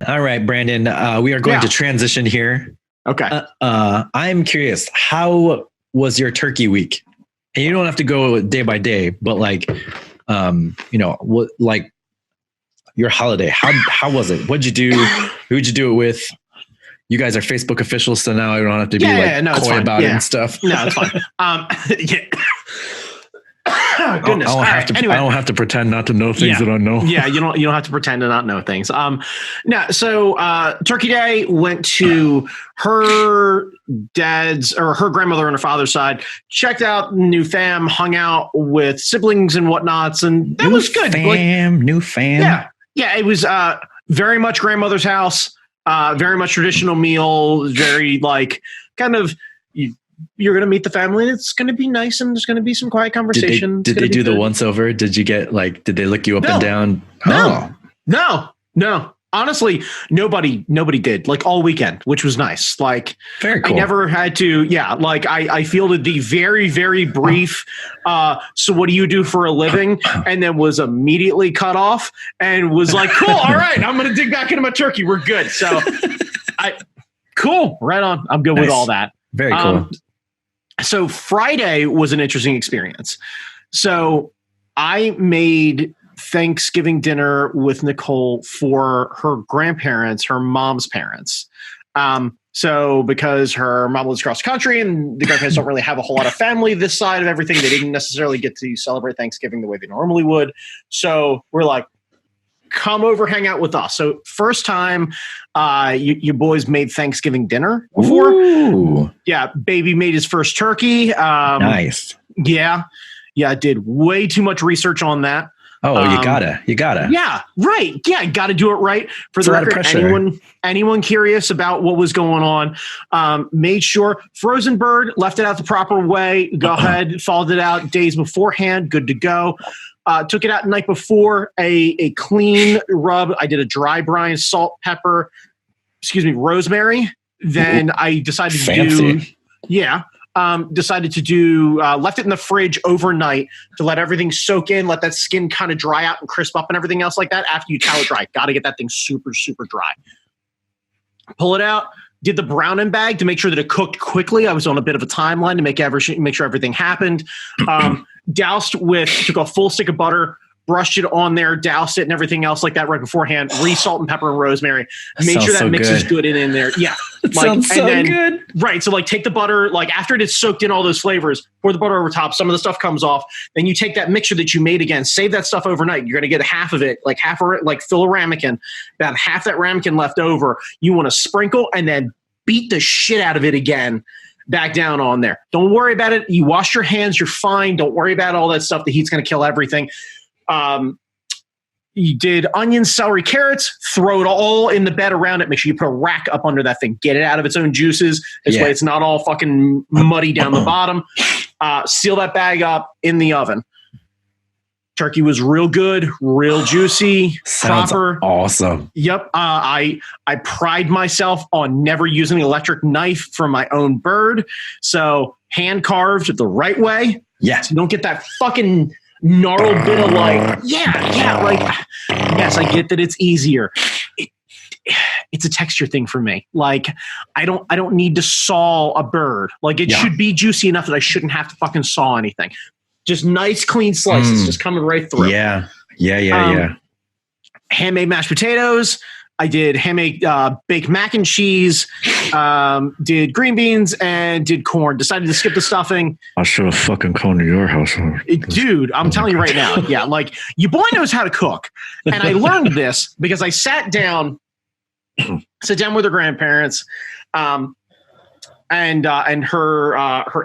All right, Brandon, we are going to transition here. Okay. I'm curious, how was your turkey week? And you don't have to go day by day, but what, your holiday, how was it? What'd you do? Who'd you do it with? You guys are Facebook officials, so now I don't have to be coy about it and stuff. No, it's fine. Oh, goodness. I don't have to pretend not to know things that I know. Yeah, you don't have to pretend to not know things. Turkey Day went to her dad's or her grandmother on her father's side, checked out new fam, hung out with siblings and whatnots, and that was good. New fam. Yeah, it was very much grandmother's house, very much traditional meal, very you're going to meet the family. It's going to be nice, and there's going to be some quiet conversation. Did they do the once over? Did you get did they look you up and down? No. Honestly, nobody did all weekend, which was nice. Very cool. I never had to. Yeah. I fielded the very, very brief. So what do you do for a living? And then was immediately cut off and was cool. All right. I'm going to dig back into my turkey. We're good. So cool. Right on. I'm good with all that. Very cool. So Friday was an interesting experience. So I made Thanksgiving dinner with Nicole for her grandparents, her mom's parents. So because her mom lives across the country and the grandparents don't really have a whole lot of family this side of everything, they didn't necessarily get to celebrate Thanksgiving the way they normally would. So we're come over, hang out with us. So first time you boys made Thanksgiving dinner before. Ooh. Yeah, baby made his first turkey. Nice. Yeah, I did way too much research on that. Oh, you gotta. Yeah, right. Yeah, got to do it right. For the record, anyone curious about what was going on, made sure frozen bird, left it out the proper way. Go ahead, followed it out days beforehand. Good to go. Took it out the night before, a clean rub. I did a dry brine, salt, pepper, rosemary. Then I decided to do, left it in the fridge overnight to let everything soak in, let that skin kind of dry out and crisp up and everything else like that after you towel it dry. Got to get that thing super, super dry. Pull it out. Did the brown in bag to make sure that it cooked quickly. I was on a bit of a timeline to make sure everything happened. Took a full stick of butter, brushed it on there, doused it and everything else like that right beforehand, salt and pepper and rosemary. Made sure that so mix is good in there. Yeah. It sounds so good. Right. So like take the butter, like after it is soaked in all those flavors, pour the butter over top, some of the stuff comes off. Then you take that mixture that you made again, save that stuff overnight. You're going to get half of it, like fill a ramekin, about half that ramekin left over. You want to sprinkle and then beat the shit out of it again. Back down on there. Don't worry about it. You wash your hands. You're fine. Don't worry about all that stuff. The heat's going to kill everything. You did onions, celery, carrots. Throw it all in the bed around it. Make sure you put a rack up under that thing. Get it out of its own juices. This way it's not all fucking muddy down the bottom. Seal that bag up in the oven. Turkey was real good, real juicy, Sounds proper. Awesome. Yep. I pride myself on never using an electric knife for my own bird. So hand carved the right way. Yeah. So you don't get that fucking gnarled bit of like, yes, I get that it's easier. It's a texture thing for me. Like I don't need to saw a bird. Like it should be juicy enough that I shouldn't have to fucking saw anything. Just nice, clean slices, just coming right through. Yeah. Handmade mashed potatoes. I did handmade baked mac and cheese. Did green beans and did corn. Decided to skip the stuffing. I should have fucking come to your house. Dude, I'm telling you right now. Yeah, like your boy knows how to cook. And I learned this because I sat down with her grandparents and her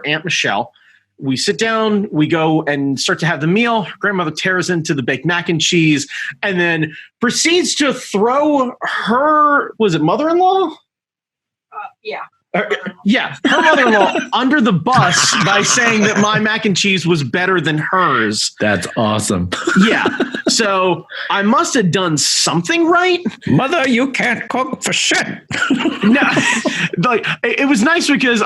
Aunt Michelle. We sit down, we go and start to have the meal. Grandmother tears into the baked mac and cheese and then proceeds to throw her, was it mother-in-law? Yeah. Her mother-in-law under the bus by saying that my mac and cheese was better than hers. That's awesome. Yeah. So I must have done something right. Mother, you can't cook for shit. No, like it was nice because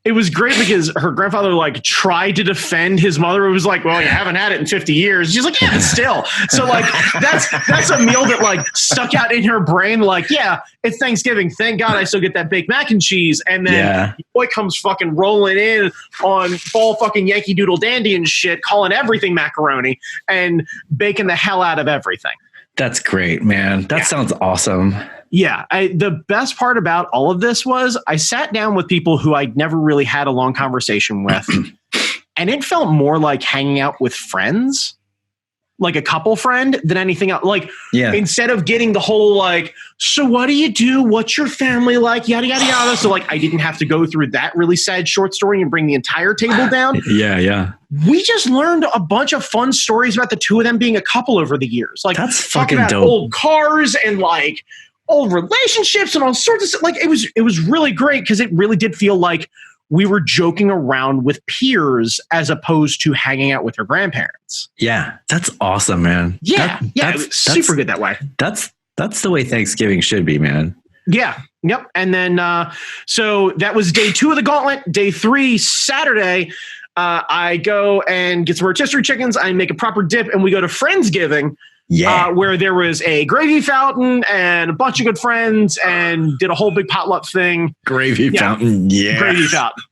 it was great because her grandfather like tried to defend his mother. It was like, well, you haven't had it in 50 years. She's like, yeah, but still. So like that's a meal that like stuck out in her brain. Like, yeah, it's Thanksgiving. Thank God I still get that baked mac and cheese. And then boy comes fucking rolling in on full fucking Yankee Doodle Dandy and shit, calling everything macaroni and baking the hell out of everything. That's great, man. That sounds awesome. Yeah. The best part about all of this was I sat down with people who I'd never really had a long conversation with. And it felt more like hanging out with friends, like a couple friend than anything else. Like instead of getting the whole like, so what do you do? What's your family like? Yada, yada, yada. So like I didn't have to go through that really sad short story and bring the entire table down. Yeah. We just learned a bunch of fun stories about the two of them being a couple over the years. Like that's fucking about dope. Old cars and like old relationships and all sorts of stuff. Like it was really great because it really did feel like we were joking around with peers as opposed to hanging out with her grandparents. Yeah, that's awesome, man. Yeah, that's super good that way. That's the way Thanksgiving should be, man. Yeah, yep. And then so that was day 2 of the gauntlet. Day 3, Saturday, I go and get some rotisserie chickens. I make a proper dip, and we go to Friendsgiving. Yeah, where there was a gravy fountain and a bunch of good friends and did a whole big potluck thing. Gravy fountain, Gravy fountain,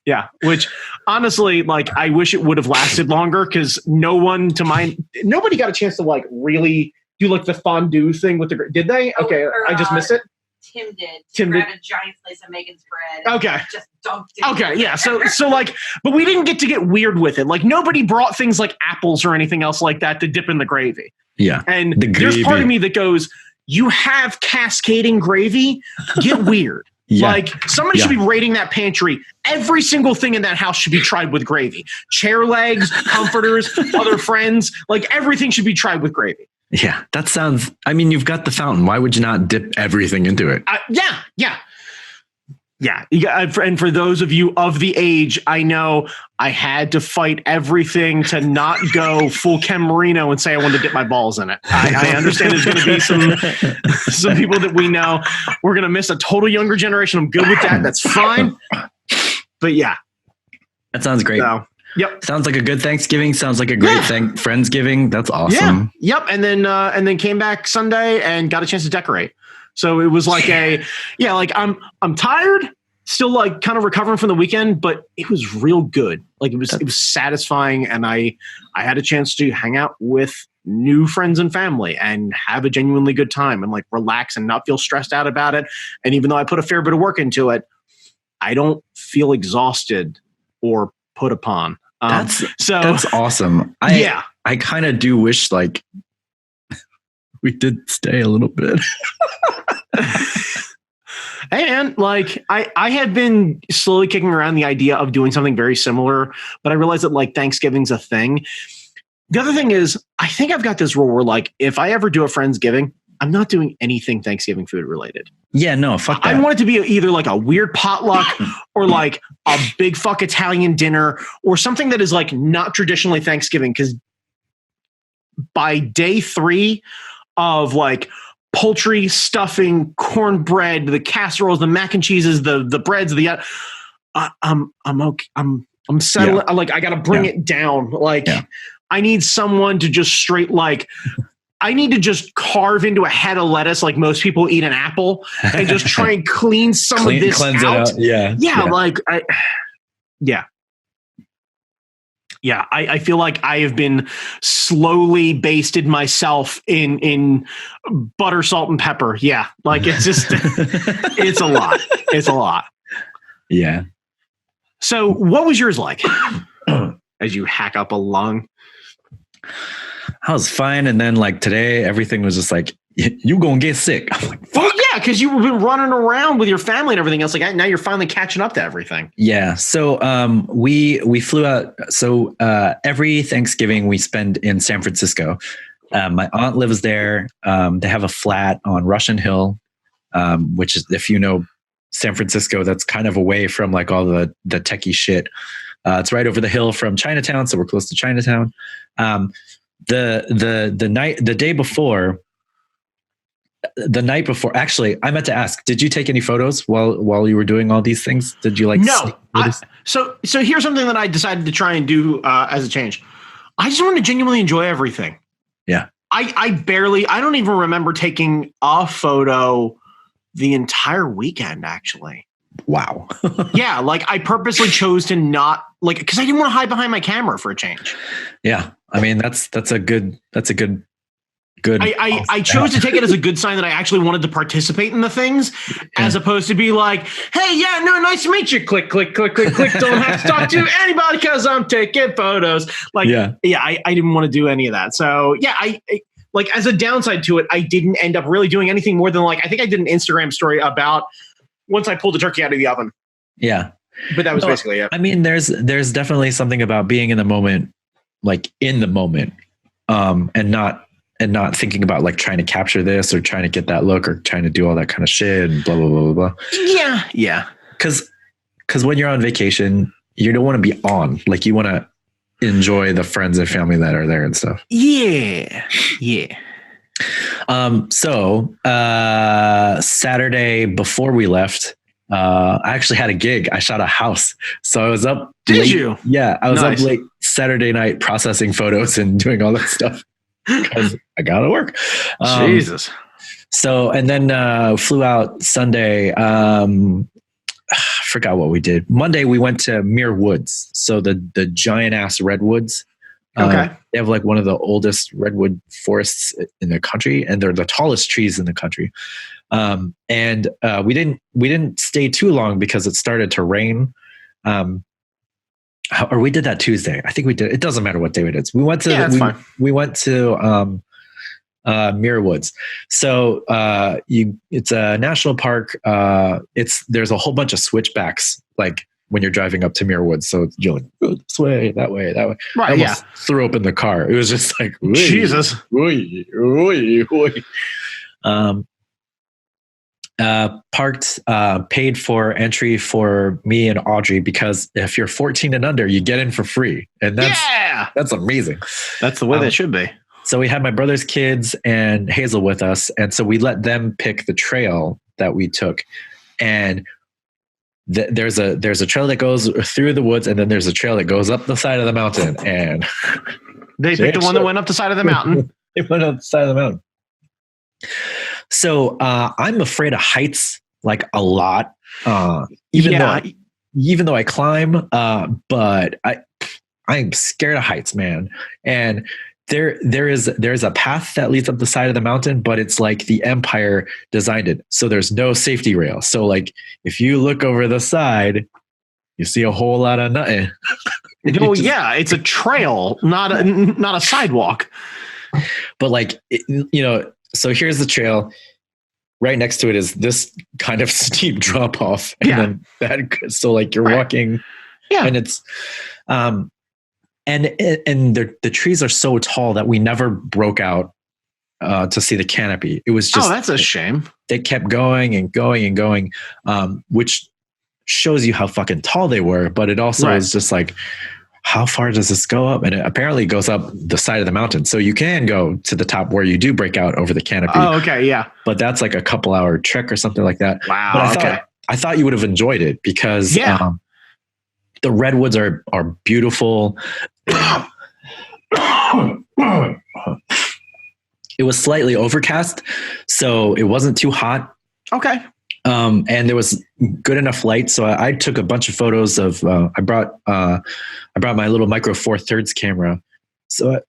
yeah. Which honestly, like, I wish it would have lasted longer because nobody got a chance to like really do like the fondue thing with the. Did they? Okay, I just missed it. Tim did. Tim grabbed a giant slice of Megan's bread. Okay. Just dunked it. Okay, yeah. So like, but we didn't get to get weird with it. Like nobody brought things like apples or anything else like that to dip in the gravy. Yeah. And there's part of me that goes, you have cascading gravy, get weird. Yeah. Like somebody should be raiding that pantry. Every single thing in that house should be tried with gravy. Chair legs, comforters, other friends, like everything should be tried with gravy. Yeah, that sounds. I mean, you've got the fountain. Why would you not dip everything into it? Yeah. And for those of you of the age, I know I had to fight everything to not go full Ken Marino and say I wanted to dip my balls in it. I understand there's going to be some people that we know. We're going to miss a total younger generation. I'm good with that. That's fine. But yeah, that sounds great. So, yep. Sounds like a good Thanksgiving. Sounds like a great Friendsgiving. That's awesome. Yeah. Yep. And then came back Sunday and got a chance to decorate. So it was like like I'm tired. Still like kind of recovering from the weekend, but it was real good. Like it was satisfying, and I had a chance to hang out with new friends and family and have a genuinely good time and like relax and not feel stressed out about it. And even though I put a fair bit of work into it, I don't feel exhausted or put upon. That's awesome. I kind of do wish like we did stay a little bit. Hey man, like I had been slowly kicking around the idea of doing something very similar, but I realized that like Thanksgiving's a thing. The other thing is, I think I've got this rule where like if I ever do a Friendsgiving, I'm not doing anything Thanksgiving food related. Yeah, no, fuck that. I want it to be either like a weird potluck or like a big fuck Italian dinner or something that is like not traditionally Thanksgiving, because by day 3 of like poultry, stuffing, cornbread, the casseroles, the mac and cheeses, the breads, I'm okay. I'm settling. Yeah. Like I got to bring it down. Like I need someone to just straight like. I need to just carve into a head of lettuce like most people eat an apple and just try and clean some of this out. I feel like I have been slowly basted myself in butter, salt, and pepper. Yeah. Like it's just, it's a lot. It's a lot. Yeah. So what was yours like as you hack up a lung? I was fine. And then like today, everything was just like, you gonna get sick. I'm like, fuck. Well, yeah, because you've been running around with your family and everything else. Like now you're finally catching up to everything. Yeah. So we flew out. So every Thanksgiving we spend in San Francisco. My aunt lives there. They have a flat on Russian Hill, which is, if you know San Francisco, that's kind of away from like all the techie shit. It's right over the hill from Chinatown, so we're close to Chinatown. The night before, actually, I meant to ask, did you take any photos while you were doing all these things? Did you like? No. So here's something that I decided to try and do as a change. I just want to genuinely enjoy everything. Yeah. I don't even remember taking a photo the entire weekend, actually. Wow. Yeah. Like I purposely chose to not like, cause I didn't want to hide behind my camera for a change. Yeah. I mean, that's a good. I chose to take it as a good sign that I actually wanted to participate in the things, as opposed to be like, hey, yeah, no, nice to meet you. Click, click, click, click, click. Don't have to talk to anybody because I'm taking photos. Like, I didn't want to do any of that. So yeah, I like as a downside to it, I didn't end up really doing anything more than like, I think I did an Instagram story about once I pulled the turkey out of the oven. Yeah. But that was basically it. I mean, there's definitely something about being in the moment, like in the moment, and not thinking about like trying to capture this or trying to get that look or trying to do all that kind of shit and blah, blah, blah, blah, blah. Yeah. Yeah. Cause when you're on vacation, you don't want to be on, like you want to enjoy the friends and family that are there and stuff. Yeah. Yeah. So Saturday before we left, I actually had a gig. I shot a house. So I was up. Did late. You? Yeah. I was up late Saturday night processing photos and doing all that stuff because I gotta work. Jesus. So, and then flew out Sunday. I forgot what we did. Monday, we went to Muir Woods. So the giant ass redwoods. Okay. They have like one of the oldest redwood forests in the country, and they're the tallest trees in the country. And we didn't stay too long because it started to rain. Or we did that Tuesday. I think we did. It doesn't matter what day it is. We went to we went to Muir Woods. So it's a national park. There's a whole bunch of switchbacks like when you're driving up to Muir Woods. So you're like, oh, this way, that way, that way. Right. I almost threw open the car. It was just like, Jesus. Parked, paid for entry for me and Audrey, because if you're 14 and under, you get in for free. And that's amazing. That's the way that should be. So we had my brother's kids and Hazel with us. And so we let them pick the trail that we took. And there's a trail that goes through the woods, and then there's a trail that goes up the side of the mountain. And they picked the one that went up the side of the mountain. It went up the side of the mountain. So I'm afraid of heights. like a lot. Even though I climb, but I'm scared of heights, man. And there's a path that leads up the side of the mountain, but it's like the Empire designed it. So there's no safety rail. So like if you look over the side, you see a whole lot of nothing. Oh yeah, it's a trail, not a sidewalk. But like, so here's the trail. Right next to it is this kind of steep drop off. And then so like you're walking, and it's, and the trees are so tall that we never broke out to see the canopy. It was just, that's a shame. They kept going and going and going, which shows you how fucking tall they were. But it also is just like, how far does this go up? And it apparently goes up the side of the mountain. So you can go to the top where you do break out over the canopy. Oh, okay. Yeah. But that's like a couple hour trek or something like that. Wow. But I thought you would have enjoyed it because the redwoods are beautiful. It was slightly overcast, so it wasn't too hot. Okay. And there was good enough light. So I took a bunch of photos of, I brought my little micro 4/3 camera. So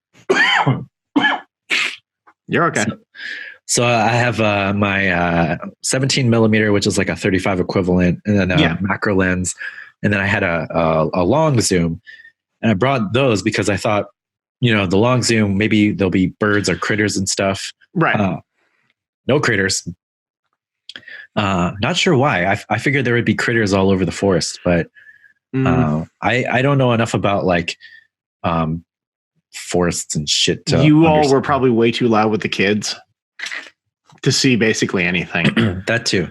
you're okay. So I have my 17 millimeter, which is like a 35 equivalent, and then a macro lens. And then I had a long zoom, and I brought those because I thought, the long zoom, maybe there'll be birds or critters and stuff. Right. No critters. Not sure why. I figured there would be critters all over the forest, but I don't know enough about like forests and shit. You all were probably way too loud with the kids to see basically anything. That too.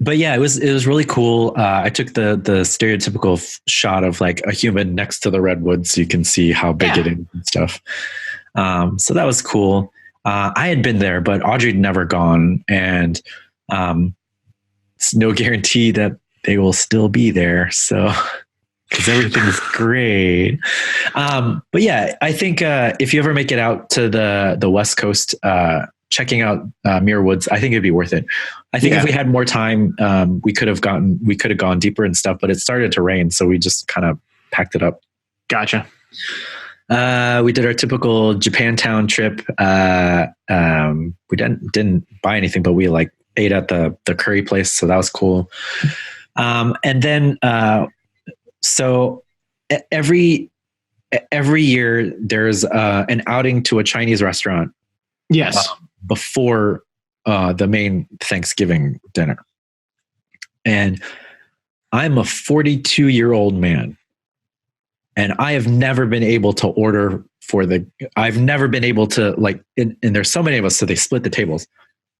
But yeah, it was really cool. I took the stereotypical shot of like a human next to the redwood, so you can see how big it is and stuff. So that was cool. I had been there, but Audrey had never gone, and it's no guarantee that they will still be there. So, because everything's great. But yeah, I think if you ever make it out to the West Coast, checking out Muir Woods, I think it'd be worth it. I think if we had more time, we could have gone deeper and stuff, but it started to rain, so we just kind of packed it up. Gotcha. We did our typical Japantown trip. We didn't buy anything, but we like ate at the curry place, so that was cool. And then so every year there's an outing to a Chinese restaurant. Yes. Before the main Thanksgiving dinner. And I'm a 42-year-old man. And I have never been able to order I've never been able to like, and there's so many of us, so they split the tables.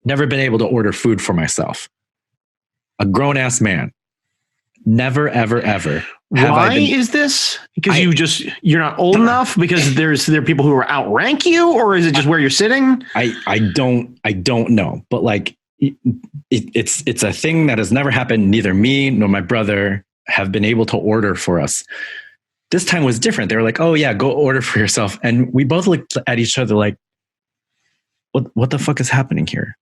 Never been able to order food for myself. A grown ass man. Never, ever, ever. Why is this? Because you're not old enough? Because there are people who outrank you, or is it just where you're sitting? I don't know, but like it's a thing that has never happened. Neither me nor my brother have been able to order for us. This time was different. They were like, "Oh yeah, go order for yourself." And we both looked at each other like, "What the fuck is happening here?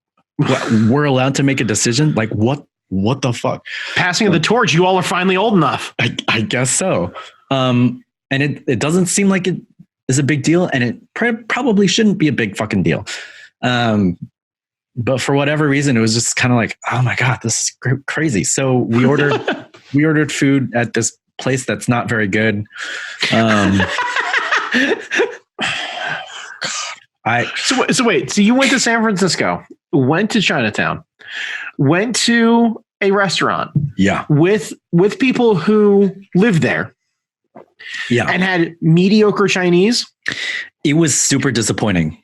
We're allowed to make a decision? Like what the fuck?" Passing of the torch. You all are finally old enough. I guess so. And it doesn't seem like it is a big deal, and it probably shouldn't be a big fucking deal. But for whatever reason, it was just kind of like, oh my God, this is crazy. So we ordered food at this place that's not very good. So wait, so you went to San Francisco, went to Chinatown, went to a restaurant, with people who lived there, and had mediocre Chinese. It was super disappointing.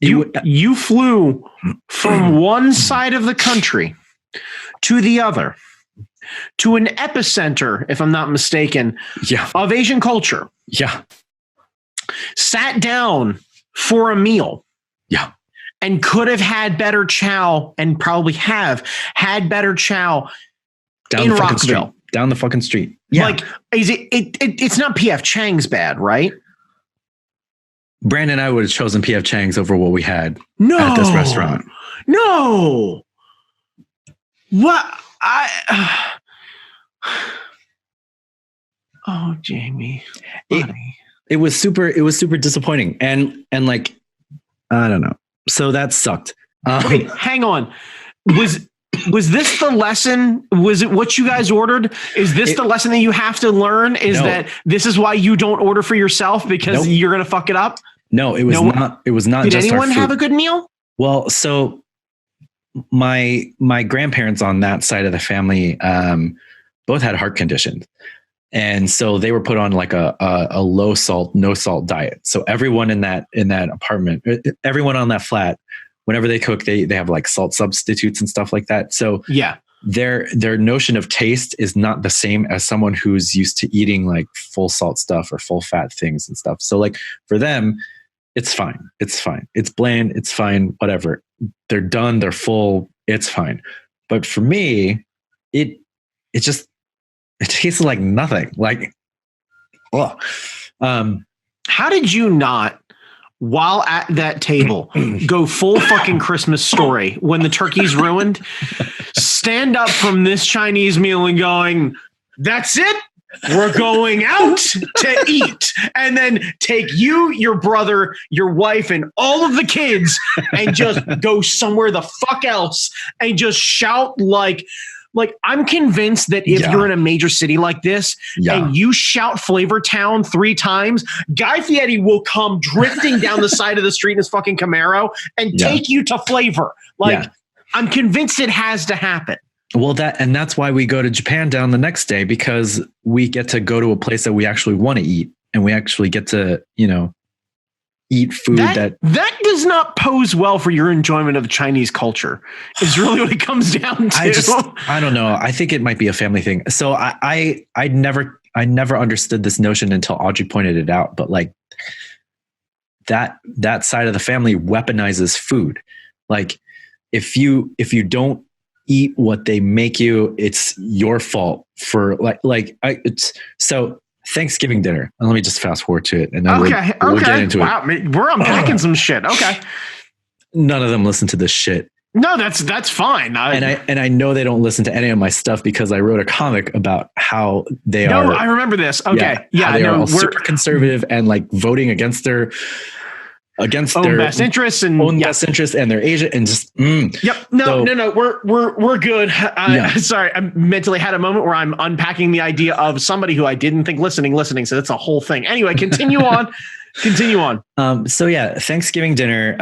You flew from one side of the country to the other, to an epicenter, if I'm not mistaken, of Asian culture. Yeah. Sat down for a meal. Yeah. And could have had better chow, and probably have had better chow in Rockville. Down the fucking street. Yeah. Like, is it's not PF Chang's bad, right? Brandon and I would have chosen PF Chang's over what we had at this restaurant. No. What? Oh, Jamie. It was super disappointing. And like, I don't know. So that sucked. Wait, hang on. Was this the lesson? Was it what you guys ordered? Is this the lesson that you have to learn? Is that this is why you don't order for yourself because you're going to fuck it up? No, it was not. It was not. Did just anyone have a good meal? Well, so my grandparents on that side of the family both had heart conditions. And so they were put on like a low salt, no salt diet. So everyone in that apartment, everyone on that flat, whenever they cook, they have like salt substitutes and stuff like that. So yeah, their notion of taste is not the same as someone who's used to eating like full salt stuff or full fat things and stuff. So like for them, it's fine. It's fine. It's bland. It's fine. Whatever. They're done. They're full. It's fine. But for me, it tasted like nothing. Like, oh. How did you not, while at that table, go full fucking Christmas Story when the turkey's ruined? Stand up from this Chinese meal and going, "That's it. We're going out to eat," and then take you, your brother, your wife, and all of the kids and just go somewhere the fuck else and just shout like I'm convinced that if you're in a major city like this and you shout Flavor Town 3 times, Guy Fieri will come drifting down the side of the street in his fucking Camaro and take you to Flavor. I'm convinced it has to happen. Well, that's why we go to Japan down the next day, because we get to go to a place that we actually want to eat, and we actually get to, eat food that does not pose well for your enjoyment of Chinese culture. Is really what it comes down to. I don't know. I think it might be a family thing. So I never understood this notion until Audrey pointed it out. But like that side of the family weaponizes food. Like if you don't eat what they make you, it's your fault for it's so Thanksgiving dinner. And let me just fast forward to it, and then we'll get into it. We're unpacking some shit. Okay. None of them listen to this shit. No, that's fine. And I know they don't listen to any of my stuff because I wrote a comic about how they are. No, I remember this. Okay. They are all super conservative and like voting against their best interests and best interests, and their Asian and just Yep. No. We're good. Sorry, I mentally had a moment where I'm unpacking the idea of somebody who I didn't think listening. So that's a whole thing. Anyway, continue on. So yeah, Thanksgiving dinner.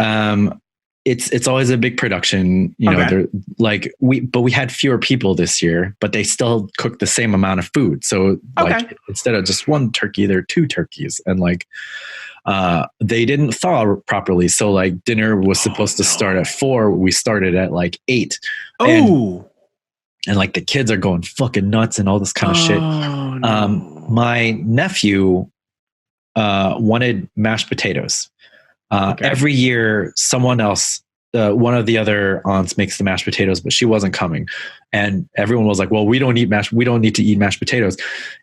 It's always a big production. They're like we had fewer people this year, but they still cooked the same amount of food. So like instead of just one turkey, there are 2 turkeys, and like. They didn't thaw properly. So like dinner was supposed to start at 4. We started at like 8. Oh, and like the kids are going fucking nuts and all this kind of shit. No. My nephew, wanted mashed potatoes. Every year someone else, one of the other aunts makes the mashed potatoes, but she wasn't coming. And everyone was like, well, we don't need to eat mashed potatoes.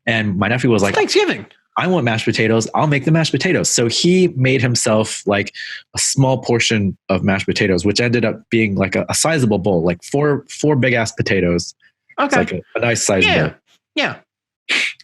And my nephew was like, Thanksgiving. I want mashed potatoes. I'll make the mashed potatoes. So he made himself like a small portion of mashed potatoes, which ended up being like a sizable bowl, like four big ass potatoes. Okay. It's like a nice size bowl. Yeah.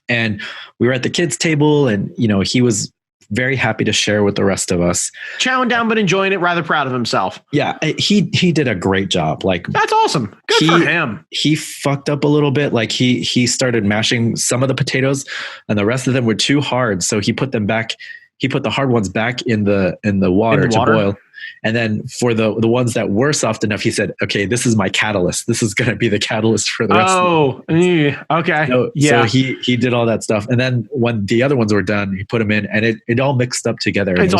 And we were at the kids' table, and, he was very happy to share with the rest of us. Chowing down, but enjoying it, rather proud of himself. Yeah. He did a great job. Like, that's awesome. Good for him. He fucked up a little bit. Like he started mashing some of the potatoes, and the rest of them were too hard. So he put them back. He put the hard ones back in the water to boil. And then for the ones that were soft enough, he said, okay, this is my catalyst. This is going to be the catalyst for the rest of them. Okay. So he did all that stuff. And then when the other ones were done, he put them in, and it all mixed up together. It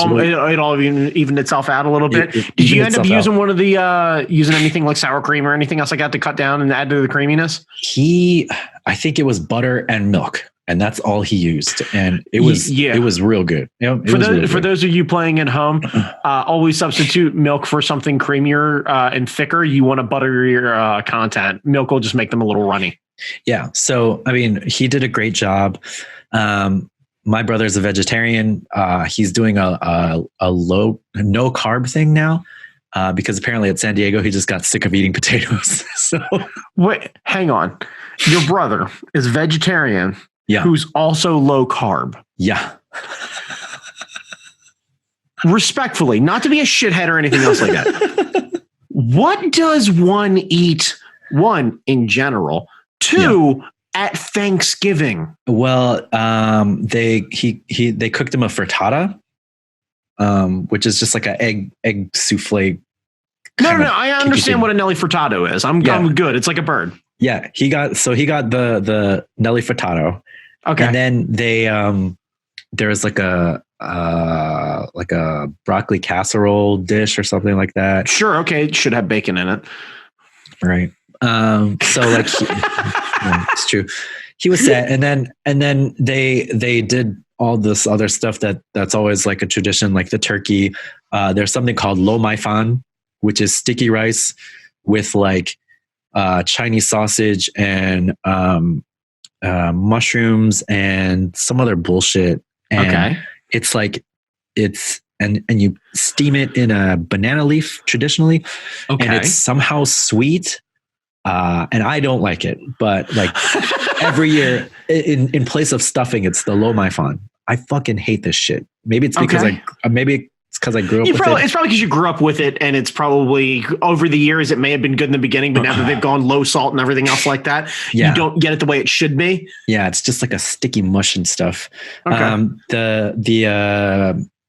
all evened itself out a little bit. Did you end up using one of the, using anything like sour cream or anything else like that to cut down and add to the creaminess? I think it was butter and milk. And that's all he used, and it was real good. For those of you playing at home, always substitute milk for something creamier and thicker. You want to butter your content. Milk will just make them a little runny. Yeah. So I mean, he did a great job. My brother's a vegetarian. He's doing a no carb thing now. because apparently at San Diego, he just got sick of eating potatoes. So wait, hang on. Your brother is vegetarian. Yeah. Who's also low carb. Yeah. Respectfully, not to be a shithead or anything else like that. What does one eat? One, in general. Two, at Thanksgiving. Well, they cooked him a frittata, which is just like an egg souffle. No, I understand what a Nelly Furtado is. I'm good. It's like a bird. Yeah, he got the Nelly Furtado. Okay, and then there's like a broccoli casserole dish or something like that. Sure. Okay, it should have bacon in it. Right. So like, it's true. He was set, and then they did all this other stuff that's always like a tradition, like the turkey. There's something called lo mai fan, which is sticky rice with like Chinese sausage and mushrooms and some other bullshit. And it's like and you steam it in a banana leaf traditionally. Okay. And it's somehow sweet. And I don't like it, but like every year in place of stuffing, it's the lo mai fan. I fucking hate this shit. Maybe it's because it's because I grew up with it. It's probably because you grew up with it, and it's probably over the years it may have been good in the beginning, but now that they've gone low salt and everything else like that, you don't get it the way it should be. Yeah, it's just like a sticky mush and stuff. Okay.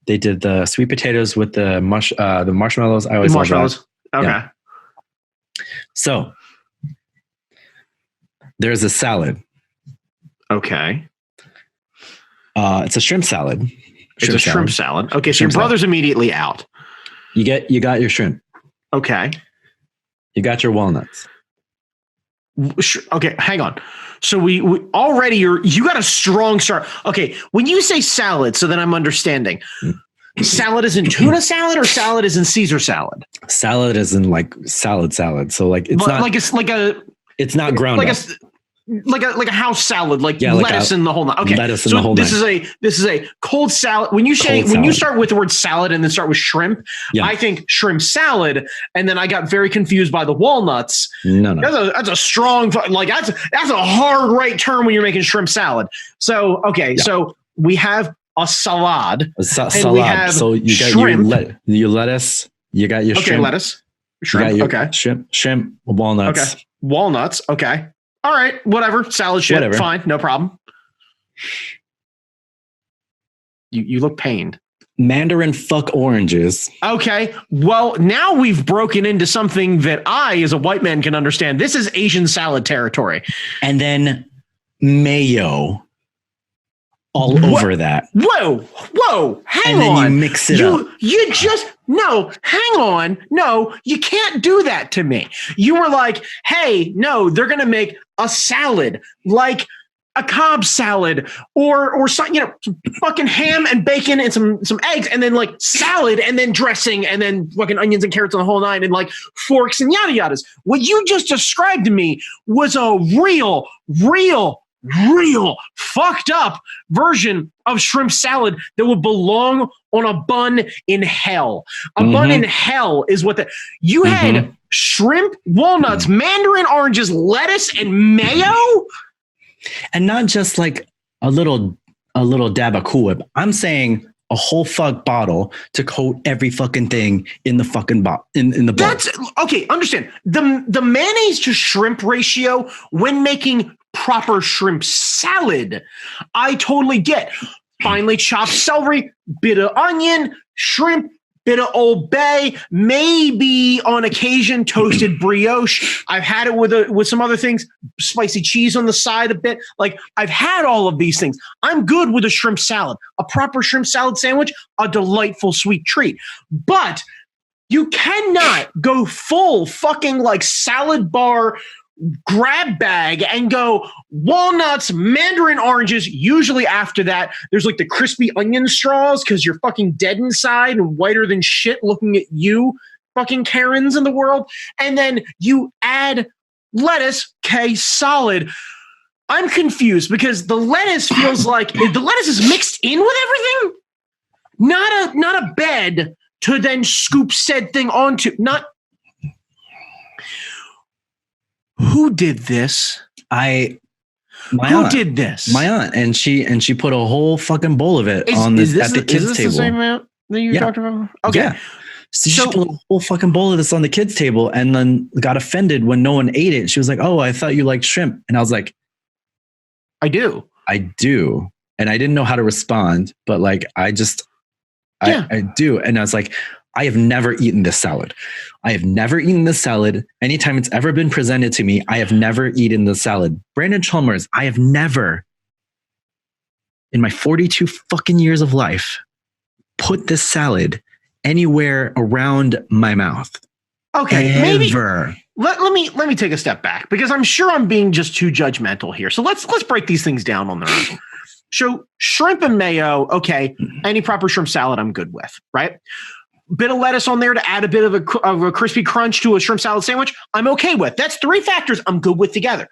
They did the sweet potatoes with the marshmallows. I always love that. Okay. Yeah. So there's a salad. Okay. It's a shrimp salad. Shrimp salad. Okay, so your brother's immediately out. You got your shrimp. Okay. You got your walnuts. Okay, hang on. So we already you got a strong start. Okay, when you say salad, so then I'm understanding. Salad is in tuna salad, or salad is in Caesar salad? Salad is in like salad. So like it's not it's not ground up. Like a house salad, lettuce in the whole night. Okay, lettuce in the whole this is a cold salad. When you start with the word salad and then start with shrimp, I think shrimp salad, and then I got very confused by the walnuts. No, that's a strong that's a hard right turn when you're making shrimp salad. So so we have a salad. Salad. We have so you got shrimp. Your lettuce. You got your shrimp. Lettuce. Shrimp. Shrimp. Walnuts. Okay. Walnuts. Okay. All right, whatever. Salad shit. Whatever. Fine, no problem. You look pained. Mandarin fuck oranges. Okay, well, now we've broken into something that I, as a white man, can understand. This is Asian salad territory. And then mayo all over that. Whoa, hang on. And then you mix it up. You just... No, hang on. No, you can't do that to me. You were like, hey, no, they're going to make a salad, like a Cobb salad or some, fucking ham and bacon and some eggs, and then like salad and then dressing and then fucking onions and carrots on the whole nine and like forks and yada yadas. What you just described to me was a real fucked up version of shrimp salad that would belong on a bun in hell. A bun in hell is what you had shrimp, walnuts, mandarin oranges, lettuce, and mayo. And not just like a little dab of Cool Whip. I'm saying a whole fuck bottle to coat every fucking thing in the fucking in the bowl. That's okay. Understand the mayonnaise to shrimp ratio when making proper shrimp salad. I totally get. Finely chopped celery, bit of onion, shrimp, bit of Old Bay, maybe on occasion toasted brioche. I've had it with some other things, spicy cheese on the side a bit. Like I've had all of these things. I'm good with a shrimp salad. A proper shrimp salad sandwich, a delightful sweet treat. But you cannot go full fucking like salad bar grab bag and go walnuts, mandarin oranges. Usually after that, there's like the crispy onion straws because you're fucking dead inside and whiter than shit looking at you fucking Karens in the world. And then you add lettuce, solid. I'm confused because the lettuce feels like the lettuce is mixed in with everything. Not a bed to then scoop said thing onto, not who did this? My Who aunt did this? My aunt, and she put a whole fucking bowl of it on this at the kids' table. The same amount that you talked about? Okay. Yeah. So she put a whole fucking bowl of this on the kids' table and then got offended when no one ate it. She was like, "Oh, I thought you liked shrimp." And I was like, I do. And I didn't know how to respond, but like, I do. And I was like, I have never eaten this salad. Anytime it's ever been presented to me, I have never eaten the salad. Brandon Chalmers, I have never, in my 42 fucking years of life, put this salad anywhere around my mouth. Okay, ever. Maybe let me take a step back because I'm sure I'm being just too judgmental here. So let's break these things down on their own. So shrimp and mayo, okay, any proper shrimp salad I'm good with, right? Bit of lettuce on there to add a bit of a crispy crunch to a shrimp salad sandwich, I'm okay with. That's 3 factors I'm good with together.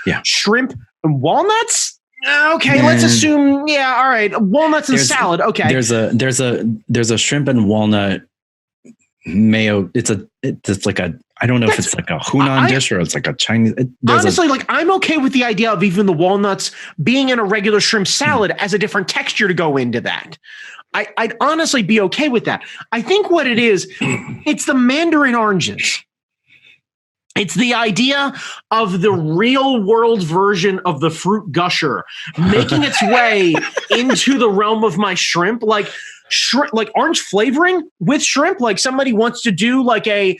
Yeah. Shrimp and walnuts? Okay, let's assume, yeah, all right. Walnuts and salad, okay. There's a shrimp and walnut mayo. It's like a, I don't know if it's like a Hunan dish or it's like a Chinese. Honestly, like I'm okay with the idea of even the walnuts being in a regular shrimp salad as a different texture to go into that. I'd honestly be okay with that. I think what it is, it's the mandarin oranges. It's the idea of the real world version of the fruit gusher making its way into the realm of my shrimp. Like orange flavoring with shrimp. Like somebody wants to do like an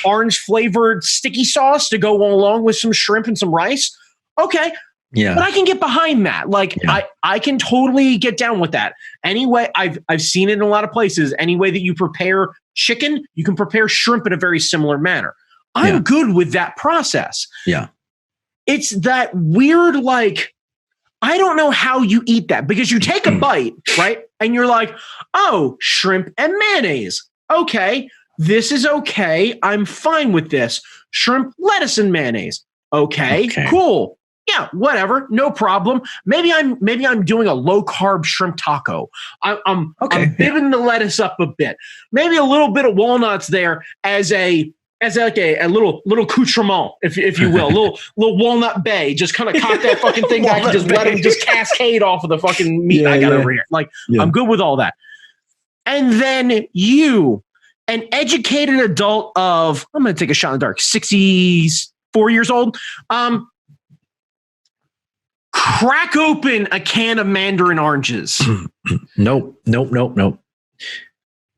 orange flavored sticky sauce to go along with some shrimp and some rice. Okay. Yeah. But I can get behind that. Like I can totally get down with that. Anyway, I've seen it in a lot of places. Any way that you prepare chicken, you can prepare shrimp in a very similar manner. I'm good with that process. Yeah. It's that weird, like, I don't know how you eat that because you take a bite, right? And you're like, oh, shrimp and mayonnaise. Okay. This is okay. I'm fine with this. Shrimp, lettuce, and mayonnaise. Okay. Cool. Yeah, whatever, no problem. Maybe I'm doing a low carb shrimp taco. I'm bibbing the lettuce up a bit. Maybe a little bit of walnuts there as a little accoutrement, if you will, little walnut bay. Just kind of cock that fucking thing back and just let them just cascade off of the fucking meat I got over here. Like I'm good with all that. And then you, an educated adult of, I'm going to take a shot in the dark, 64 years old. Crack open a can of mandarin oranges. Nope.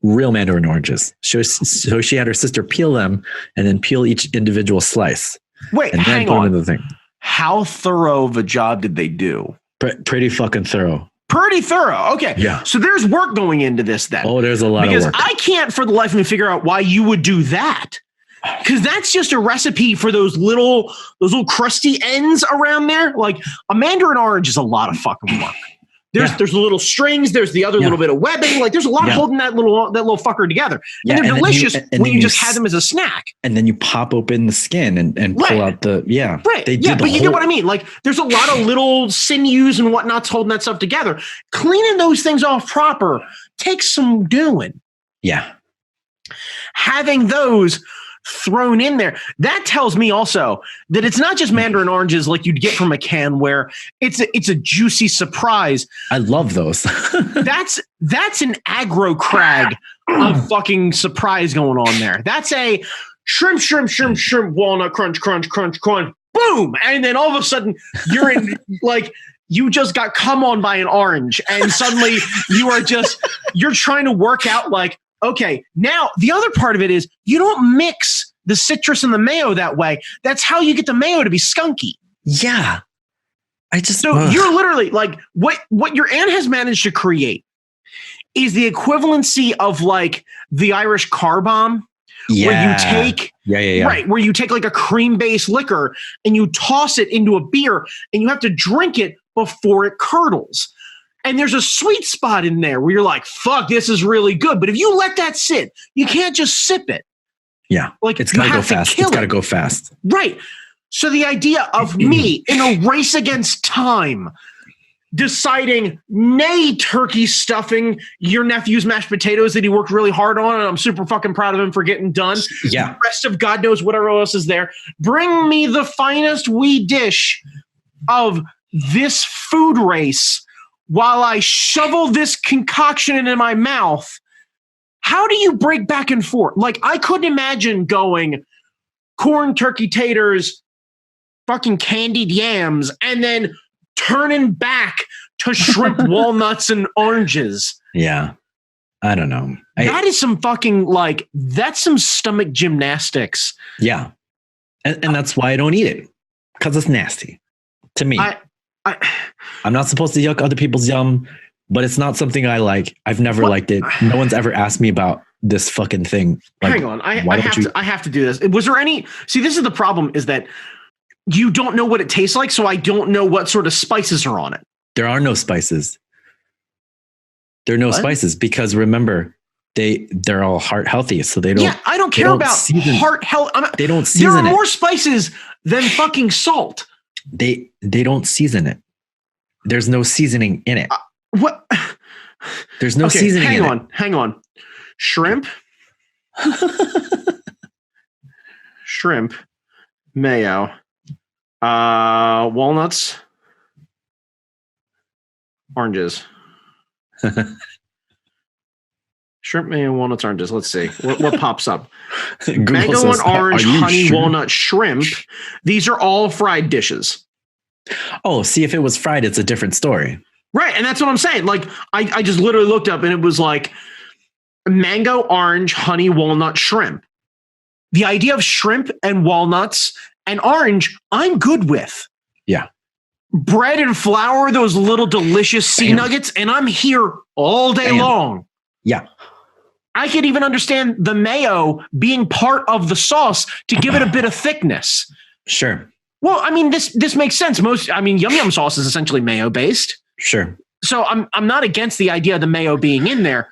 Real mandarin oranges. So she had her sister peel them and then peel each individual slice. Wait, and hang on. The thing. How thorough of a job did they do? Pretty fucking thorough. Pretty thorough. Okay. Yeah. So there's work going into this then. Oh, there's a lot of work. Because I can't for the life of me figure out why you would do that. Because that's just a recipe for those little crusty ends around there. Like a mandarin orange is a lot of fucking work. There's the little strings. There's the other little bit of webbing. Like there's a lot of holding that little fucker together. And they're delicious when you just have them as a snack. And then you pop open the skin and pull out the Right. But you get what I mean. Like there's a lot of little sinews and whatnots holding that stuff together. Cleaning those things off proper takes some doing. Yeah. Having those thrown in there, that tells me also that it's not just mandarin oranges like you'd get from a can where it's a juicy surprise. I love those. that's an aggro crag of fucking surprise going on there. That's a shrimp, walnut, crunch, boom, and then all of a sudden you're in like you just got come on by an orange, and suddenly you're trying to work out like, okay, now the other part of it is you don't mix the citrus and the mayo that way. That's how you get the mayo to be skunky. Yeah. You're literally like what your aunt has managed to create is the equivalency of like the Irish car bomb. Yeah. Where you take right, where you take like a cream-based liquor and you toss it into a beer and you have to drink it before it curdles. And there's a sweet spot in there where you're like, fuck, this is really good. But if you let that sit, you can't just sip it. Yeah. Like it's got to go fast. It's got to go fast. Right. So the idea of me in a race against time deciding, nay, turkey stuffing your nephew's mashed potatoes that he worked really hard on, and I'm super fucking proud of him for getting done. Yeah. The rest of God knows whatever else is there. Bring me the finest wee dish of this food race while I shovel this concoction into my mouth. How do you break back and forth? Like, I couldn't imagine going corn, turkey, taters, fucking candied yams, and then turning back to shrimp, walnuts, and oranges. Yeah. I don't know. That is some fucking, like, that's some stomach gymnastics. Yeah. And that's why I don't eat it. Because it's nasty. To me. I'm not supposed to yuck other people's yum, but it's not something I like. I've never liked it. No one's ever asked me about this fucking thing. Like, hang on. I have to do this. Was there any... See, this is the problem, is that you don't know what it tastes like, so I don't know what sort of spices are on it. There are no spices. There are no spices because remember, they're all heart healthy, so they don't. Yeah, I don't care about heart health. They don't season it. There are more spices than fucking salt. They don't season it. There's no seasoning in it. What? There's no seasoning in it. Hang on. Shrimp. Shrimp. Mayo. Walnuts. Oranges. Shrimp, mayo, walnuts, oranges. Let's see. What pops up? Mango and orange, honey, walnut, shrimp. These are all fried dishes. Oh, see, if it was fried, it's a different story. Right. And that's what I'm saying. Like, I just literally looked up and it was like mango, orange, honey, walnut, shrimp. The idea of shrimp and walnuts and orange, I'm good with. Yeah. Bread and flour, those little delicious sea nuggets, and I'm here all day long. Yeah. I could even understand the mayo being part of the sauce to give it a bit of thickness. Sure. Well, I mean, this makes sense. Yum yum sauce is essentially mayo based. Sure. So I'm not against the idea of the mayo being in there.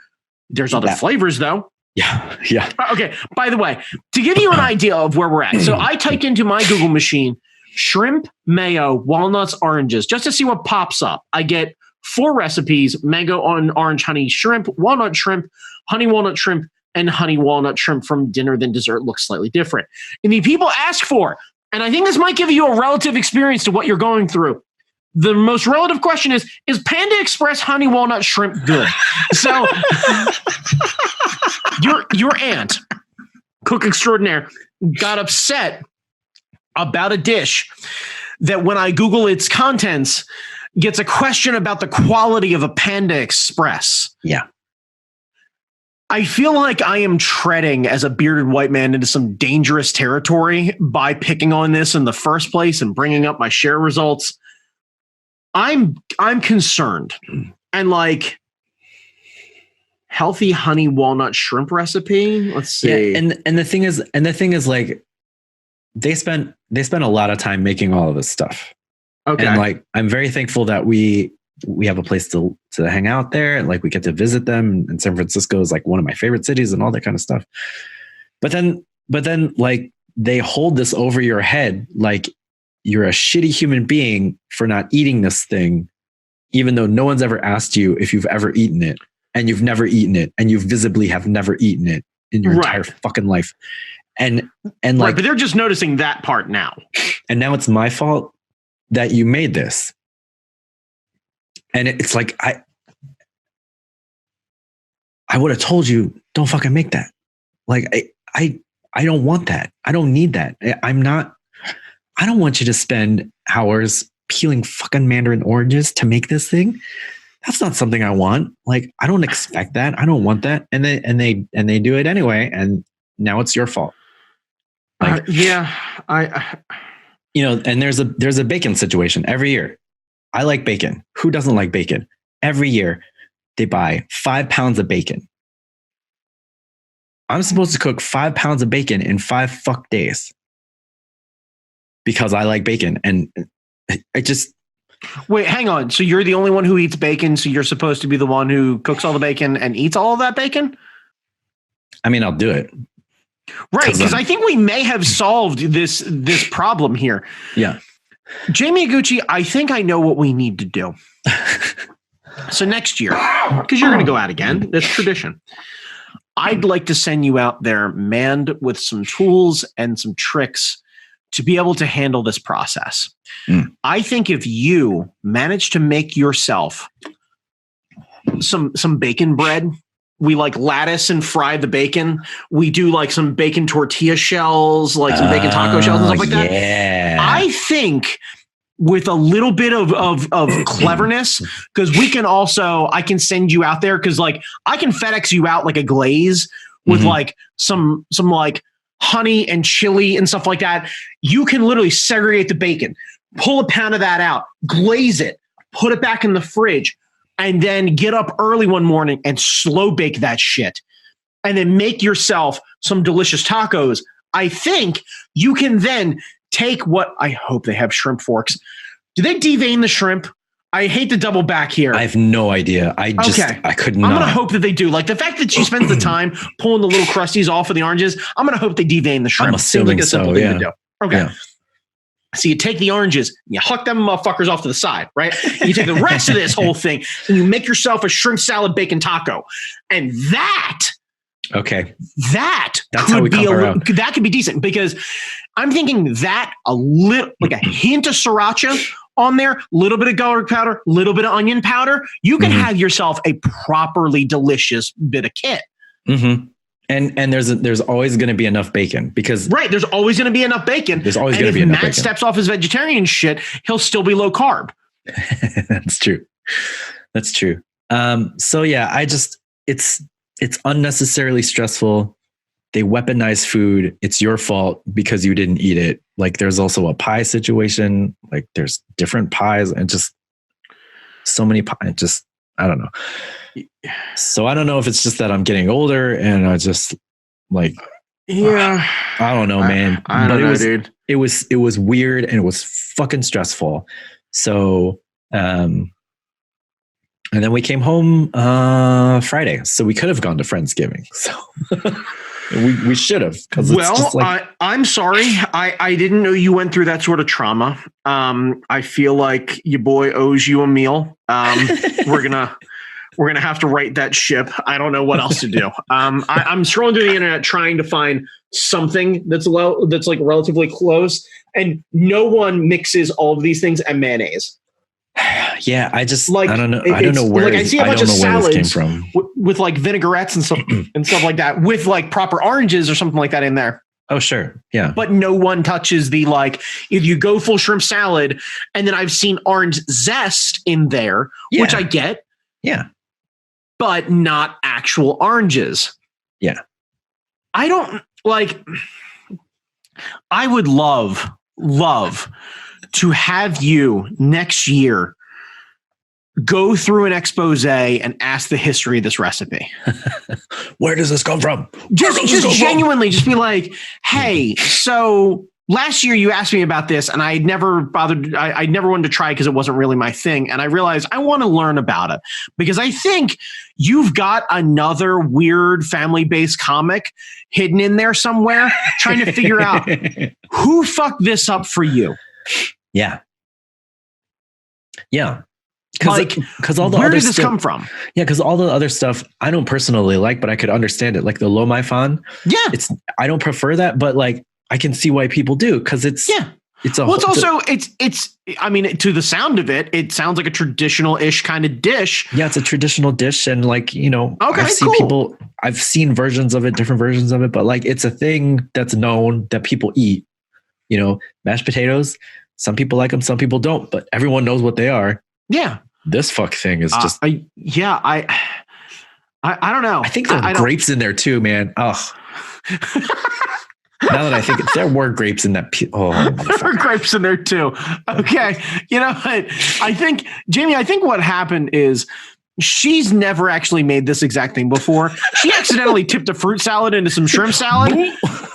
There's other flavors though. Yeah. Yeah. Okay. By the way, to give you an idea of where we're at. So I typed into my Google machine, shrimp, mayo, walnuts, oranges, just to see what pops up. I get 4 recipes: mango on orange, honey, shrimp, honey walnut shrimp, and honey walnut shrimp from dinner. Then dessert looks slightly different. And the people ask for, and I think this might give you a relative experience to what you're going through. The most relative question is Panda Express honey walnut shrimp good? So your aunt, cook extraordinaire, got upset about a dish that when I Google its contents gets a question about the quality of a Panda Express. Yeah. I feel like I am treading as a bearded white man into some dangerous territory by picking on this in the first place and bringing up my share results. I'm concerned. And like healthy honey walnut shrimp recipe. Let's see. Yeah, and the thing is like they spent a lot of time making all of this stuff. Okay. And like I'm very thankful that we have a place to hang out there, and like we get to visit them, and San Francisco is like one of my favorite cities and all that kind of stuff. But then like they hold this over your head like you're a shitty human being for not eating this thing, even though no one's ever asked you if you've ever eaten it, and you've never eaten it, and you visibly have never eaten it in your entire fucking life. And like, but they're just noticing that part now. And now it's my fault that you made this. And it's like, I would have told you, don't fucking make that. Like, I don't want that. I don't need that. I don't want you to spend hours peeling fucking mandarin oranges to make this thing. That's not something I want. Like, I don't expect that. I don't want that. And they do it anyway. And now it's your fault. Like, and there's a bacon situation every year. I like bacon. Who doesn't like bacon? Every year they buy 5 pounds of bacon. I'm supposed to cook 5 pounds of bacon in 5 fuck days because I like bacon. And I just... Wait, hang on. So you're the only one who eats bacon. So you're supposed to be the one who cooks all the bacon and eats all of that bacon? I mean, I'll do it. Right. Because I think we may have solved this problem here. Yeah. Jamie Iguchi, I think I know what we need to do. So next year, because you're going to go out again, that's tradition. I'd like to send you out there manned with some tools and some tricks to be able to handle this process. I think if you manage to make yourself some bacon bread, we like lattice and fry the bacon. We do like some bacon tortilla shells, like some bacon taco shells and stuff like that. I think with a little bit of cleverness, because I can send you out there, because like I can FedEx you out like a glaze with like some like honey and chili and stuff like that. You can literally segregate the bacon, pull a pound of that out, glaze it, put it back in the fridge, and then get up early one morning and slow bake that shit, and then make yourself some delicious tacos. I think you can then take what I hope they have shrimp forks. Do they devein the shrimp? I hate to double back here. I have no idea. I could not. I'm going to hope that they do. Like the fact that she spends the time pulling the little crusties off of the oranges, I'm going to hope they devein the shrimp. I'm assuming Seems like a simple thing to do. Okay. Yeah. So you take the oranges, you huck them motherfuckers off to the side, right? You take the rest of this whole thing and you make yourself a shrimp salad bacon taco. And that could be decent, because I'm thinking that a little, like a hint of sriracha on there, a little bit of garlic powder, a little bit of onion powder, you can have yourself a properly delicious bit of kit. And there's always going to be enough bacon, because there's always going to be enough bacon. There's always going to be enough bacon. If Matt steps off his vegetarian shit, he'll still be low carb. That's true. So yeah, it's unnecessarily stressful. They weaponize food. It's your fault because you didn't eat it. Like there's also a pie situation. Like there's different pies and just so many pies. Just, I don't know. So I don't know if it's just that I'm getting older and I just like, I don't know, man. I don't know, dude. It was weird and it was fucking stressful. So, and then we came home Friday, so we could have gone to Friendsgiving. So we should have. I'm sorry. I didn't know you went through that sort of trauma. I feel like your boy owes you a meal. We're gonna have to right that ship. I don't know what else to do. I'm scrolling through the internet trying to find something that's like relatively close, and no one mixes all of these things and mayonnaise. Yeah, I don't know. I don't know where. Like I see a bunch of salads came from with like vinaigrettes and stuff like that, with like proper oranges or something like that in there. Oh, sure. Yeah. But no one touches the, like, if you go full shrimp salad, and then I've seen orange zest in there, which I get. Yeah. But not actual oranges. Yeah. I don't like, I would love to have you next year go through an expose and ask the history of this recipe. Where does this come from? Just genuinely just be like, hey, so last year you asked me about this and I never bothered. I never wanted to try because it wasn't really my thing. And I realized I want to learn about it because I think you've got another weird family-based comic hidden in there somewhere trying to figure out who fucked this up for you. Yeah. Yeah. Because all the where other did this come from? Yeah, because all the other stuff I don't personally like, but I could understand it. Like the lo mai fan. Yeah. I don't prefer that, but like I can see why people do because it's I mean, to the sound of it, it sounds like a traditional-ish kind of dish. Yeah, it's a traditional dish, and like, you know, I've seen versions of it, different versions of it, but like it's a thing that's known that people eat. You know, mashed potatoes. Some people like them, some people don't, but everyone knows what they are. Yeah. This fuck thing is just. I don't know. I think there are grapes in there too, man. Oh. Now that I think there were grapes in that. There were grapes in there too. Okay. You know what? I think, Jamie, what happened is she's never actually made this exact thing before. She accidentally tipped a fruit salad into some shrimp salad.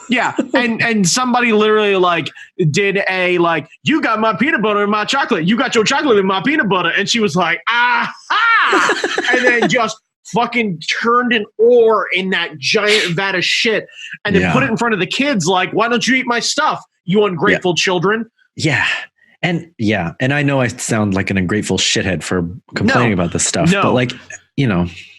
Yeah. And somebody literally like did a, like, you got my peanut butter and my chocolate. You got your chocolate and my peanut butter. And she was like, aha. And then just fucking turned an oar in that giant vat of shit and then put it in front of the kids like, why don't you eat my stuff, you ungrateful children? Yeah. And I know I sound like an ungrateful shithead for complaining about this stuff, but like,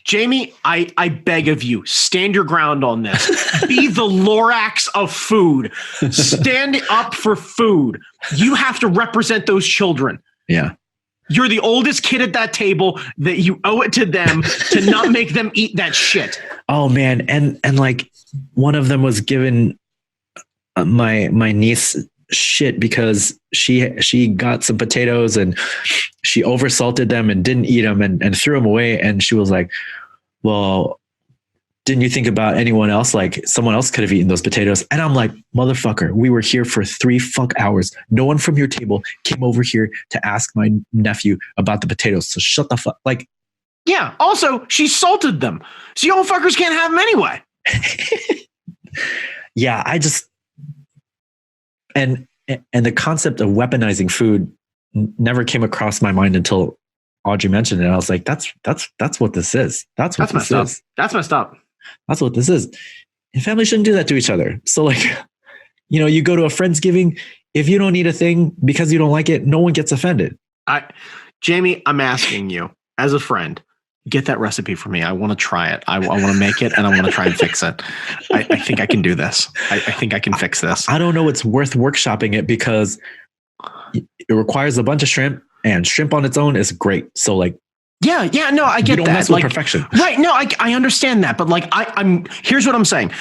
Jamie, I beg of you, stand your ground on this. Be the Lorax of food. Stand up for food. You have to represent those children. Yeah. You're the oldest kid at that table, that you owe it to them to not make them eat that shit. Oh man. And like one of them was given my niece shit because she got some potatoes and she oversalted them and didn't eat them and threw them away. And she was like, well, didn't you think about anyone else? Like someone else could have eaten those potatoes. And I'm like, motherfucker, we were here for 3 hours. No one from your table came over here to ask my nephew about the potatoes. So shut the fuck. Like, yeah. Also, she salted them. So you old fuckers can't have them anyway. Yeah. I just, and the concept of weaponizing food never came across my mind until Audrey mentioned it. I was like, that's what this is. That's what this is. That's messed up. That's what this is. And family shouldn't do that to each other. So like, you go to a Friendsgiving, if you don't eat a thing because you don't like it, no one gets offended. Jamie, I'm asking you as a friend, get that recipe for me. I want to try it. I want to make it and I want to try and fix it. I think I can do this. I think I can fix this. I don't know it's worth workshopping it because it requires a bunch of shrimp, and shrimp on its own is great. So like, no, I get that. You don't mess with perfection. Right. No, I understand that. But like, here's what I'm saying.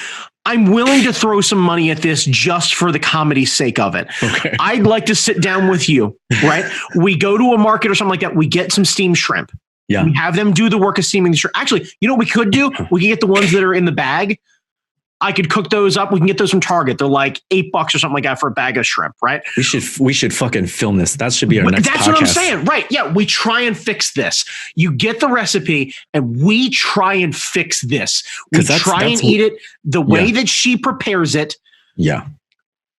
I'm willing to throw some money at this just for the comedy's sake of it. Okay. I'd like to sit down with you, right? We go to a market or something like that. We get some steamed shrimp. Yeah. We have them do the work of steaming the shrimp. Actually, you know what we could do? We can get the ones that are in the bag. I could cook those up. We can get those from Target. They're like $8 or something like that for a bag of shrimp, right? We should fucking film this. That should be our next podcast. That's what I'm saying. Right. Yeah. We try and fix this. You get the recipe and we try and fix this. We try and eat it the way that she prepares it. Yeah.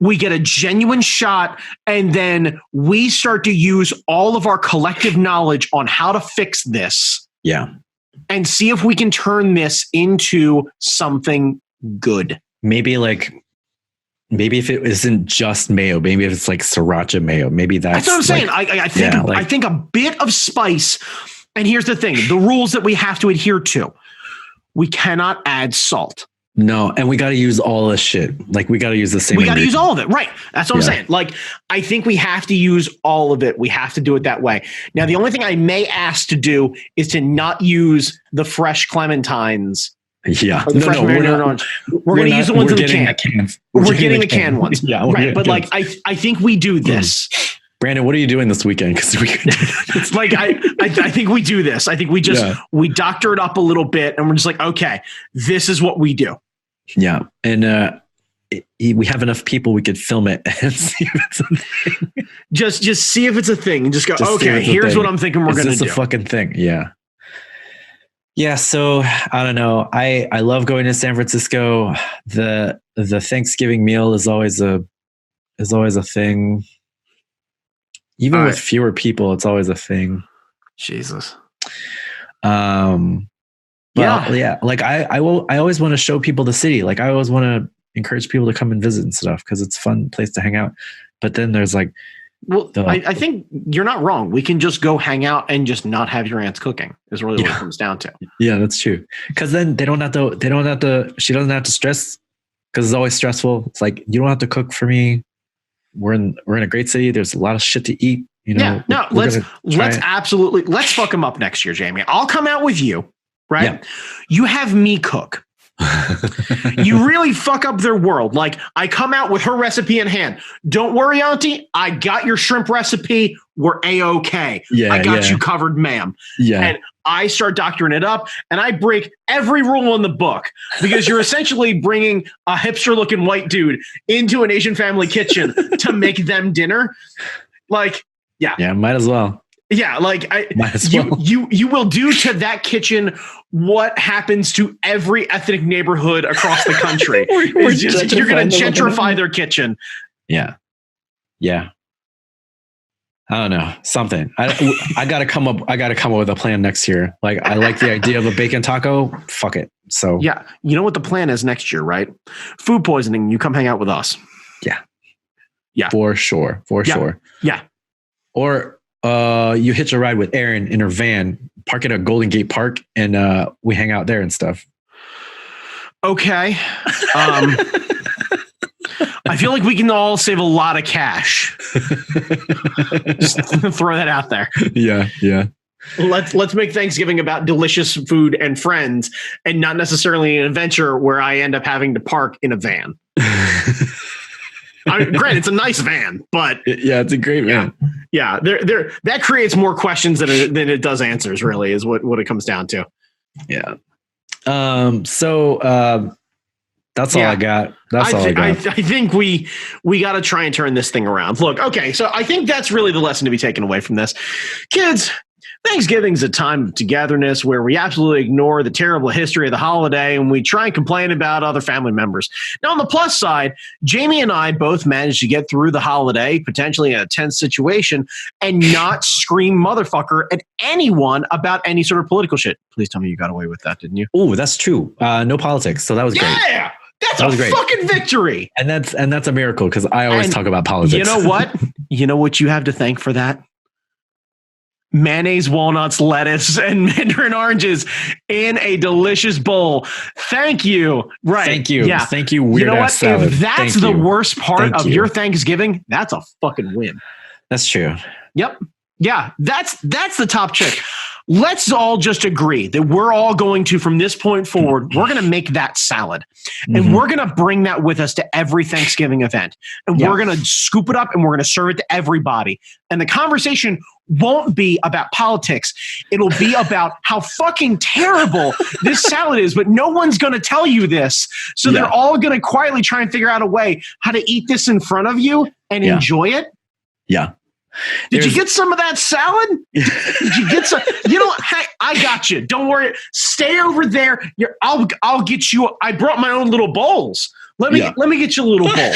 We get a genuine shot, and then we start to use all of our collective knowledge on how to fix this. Yeah. And see if we can turn this into something good. Maybe if it isn't just mayo, maybe if it's like sriracha mayo, maybe that's what I'm saying. I think a bit of spice. And here's the thing: the rules that we have to adhere to. We cannot add salt. No, and we got to use all this shit. Like we got to use the same. We got to use all of it, right? That's what I'm saying. Like I think we have to use all of it. We have to do it that way. Now, the only thing I may ask to do is to not use the fresh clementines. Yeah, we're going to use the ones in the can. We're getting the canned ones. Yeah, right. But like, I think we do this. Brandon, what are you doing this weekend? Because it's like I think we do this. I think we just we doctor it up a little bit, and we're just like, okay, this is what we do. Yeah, and we have enough people we could film it and see if it's a thing. Just see if it's a thing, and just go. Okay, here's what I'm thinking we're going to do. It's a fucking thing. Yeah. Yeah, so I don't know. I love going to San Francisco. The Thanksgiving meal is always a thing. Even with fewer people, it's always a thing. Jesus. Yeah. Like I always want to show people the city. Like I always want to encourage people to come and visit and stuff because it's a fun place to hang out. But then there's like, I think you're not wrong. We can just go hang out and just not have your aunt's cooking is really what it comes down to. Yeah, that's true. Because then she doesn't have to stress because it's always stressful. It's like, you don't have to cook for me. We're in a great city. There's a lot of shit to eat. Yeah, no, let's fuck them up next year, Jamie. I'll come out with you, right? Yeah. You have me cook. You really fuck up their world. Like I come out with her recipe in hand. Don't worry, Auntie. I got your shrimp recipe. We're A-okay. Yeah, I got you covered, ma'am. Yeah. And I start doctoring it up and I break every rule in the book because you're essentially bringing a hipster looking white dude into an Asian family kitchen to make them dinner. Like, yeah, might as well. Yeah, like you will do to that kitchen what happens to every ethnic neighborhood across the country. You're going to gentrify their kitchen. Yeah. I don't know, something. I gotta come up with a plan next year. Like I like the idea of a bacon taco. Fuck it. So yeah, you know what the plan is next year, right? Food poisoning. You come hang out with us. Yeah. For sure. Yeah. Or you hitch a ride with Erin in her van, park at a Golden Gate Park, and we hang out there and stuff. Okay. I feel like we can all save a lot of cash. Just throw that out there. Yeah. Let's make Thanksgiving about delicious food and friends, and not necessarily an adventure where I end up having to park in a van. Granted, it's a nice van, but yeah, it's a great van. Yeah, that creates more questions than it does answers. Really, is what it comes down to. Yeah. So that's all I got. I think we got to try and turn this thing around. Look, okay, so I think that's really the lesson to be taken away from this, kids. Thanksgiving's a time of togetherness where we absolutely ignore the terrible history of the holiday and we try and complain about other family members. Now, on the plus side, Jamie and I both managed to get through the holiday, potentially in a tense situation, and not scream motherfucker at anyone about any sort of political shit. Please tell me you got away with that, didn't you? Oh, that's true. No politics. So that was great. Yeah, that's a fucking victory. And that's a miracle because I always talk about politics. You know what? You know what you have to thank for that? Mayonnaise, walnuts, lettuce, and mandarin oranges in a delicious bowl. Thank you. Right. Thank you. Yeah. Thank you. Weird you know what? Salad. If that's the worst part of your Thanksgiving, that's a fucking win. That's true. Yep. Yeah. That's the top trick. Let's all just agree that we're all going to, from this point forward, we're going to make that salad. And we're going to bring that with us to every Thanksgiving event. And we're going to scoop it up and we're going to serve it to everybody. And the conversation won't be about politics. It'll be about how fucking terrible this salad is, but no one's going to tell you this. So they're all going to quietly try and figure out a way how to eat this in front of you and enjoy it. Yeah. Did you get some of that salad? Did you get some? You know, hey, I got you. Don't worry. Stay over there. I'll get you. I brought my own little bowls. Let me get you a little bowl.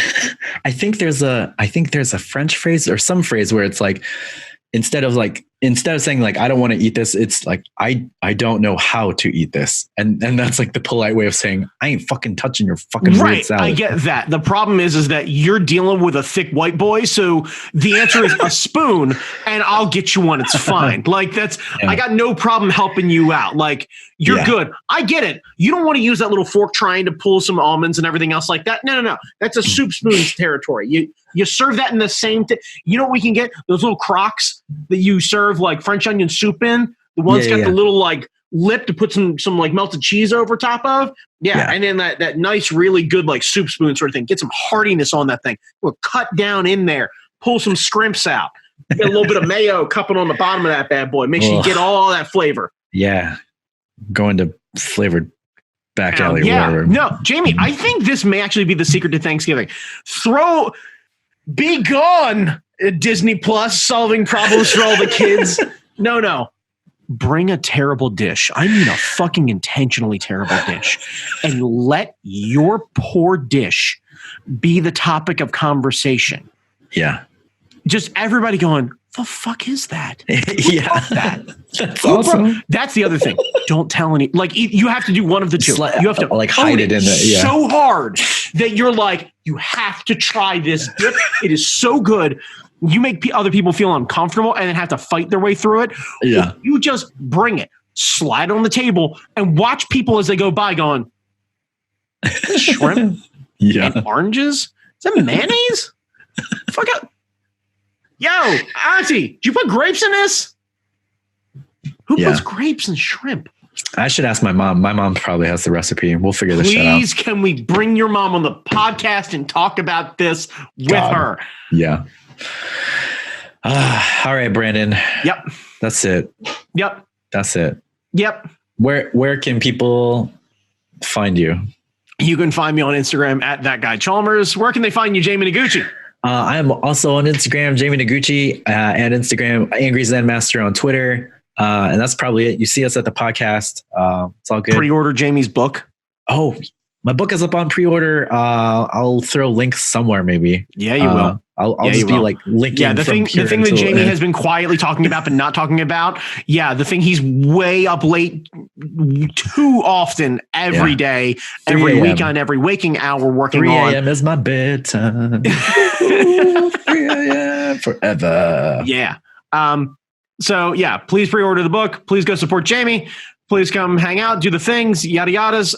I think there's a French phrase or some phrase where it's like, instead of saying like, I don't want to eat this, it's like, I don't know how to eat this. And that's like the polite way of saying, I ain't fucking touching your fucking weird salad. I get that. The problem is that you're dealing with a thick white boy. So the answer is a spoon and I'll get you one. It's fine. Like I got no problem helping you out. Like you're good. I get it. You don't want to use that little fork trying to pull some almonds and everything else like that. No. That's a soup spoon's territory. You serve that in the same thing. You know what we can get? Those little crocs that you serve like French onion soup in. The one's got the little like lip to put some like melted cheese over top of. Yeah. And then that nice, really good like soup spoon sort of thing. Get some heartiness on that thing. We'll cut down in there. Pull some scrimps out. Get a little bit of mayo cupping on the bottom of that bad boy. Make sure you get all that flavor. Yeah. Going to flavored back alley. Whatever. No, Jamie, I think this may actually be the secret to Thanksgiving. Be gone, Disney Plus, solving problems for all the kids. No. Bring a terrible dish. I mean a fucking intentionally terrible dish. And let your poor dish be the topic of conversation. Yeah. Just everybody going, the fuck is that? That's awesome. That's the other thing. Don't tell any. Like you have to do one of the two. You have to like hide it in the so hard that you're like, you have to try this dip. It is so good. You make other people feel uncomfortable and then have to fight their way through it. Yeah. You just bring it, slide it on the table, and watch people as they go by going, shrimp and oranges? Is that mayonnaise? Fuck up. Yo, Auntie, did you put grapes in this? Who puts grapes in shrimp? I should ask my mom. My mom probably has the recipe. We'll figure this shit out. Please, can we bring your mom on the podcast and talk about this with her? Yeah. All right, Brandon. Yep. That's it. Yep. That's it. Yep. Where can people find you? You can find me on Instagram at that guy Chalmers. Where can they find you, Jamie Noguchi? I am also on Instagram, Jamie Noguchi, and Instagram, Angry Zen Master on Twitter. And that's probably it. You see us at the podcast. It's all good. Pre-order Jamie's book. Oh, my book is up on pre-order. I'll throw links somewhere, maybe. Yeah, you will. I'll just be like linking. Yeah, the thing that Jamie has been quietly talking about but not talking about. Yeah, the thing he's way up late too often every day, every weekend, every waking hour working 3 on. 3 a.m. is my bedtime. 3 a.m. forever. Yeah. So yeah, please pre-order the book. Please go support Jamie. Please come hang out, do the things, yada yadas.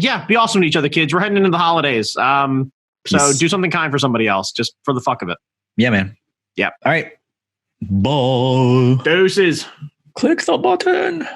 Yeah, be awesome to each other, kids. We're heading into the holidays. So do something kind for somebody else, just for the fuck of it. Yeah, man. Yeah. All right. Bye. Deuces. Click the button.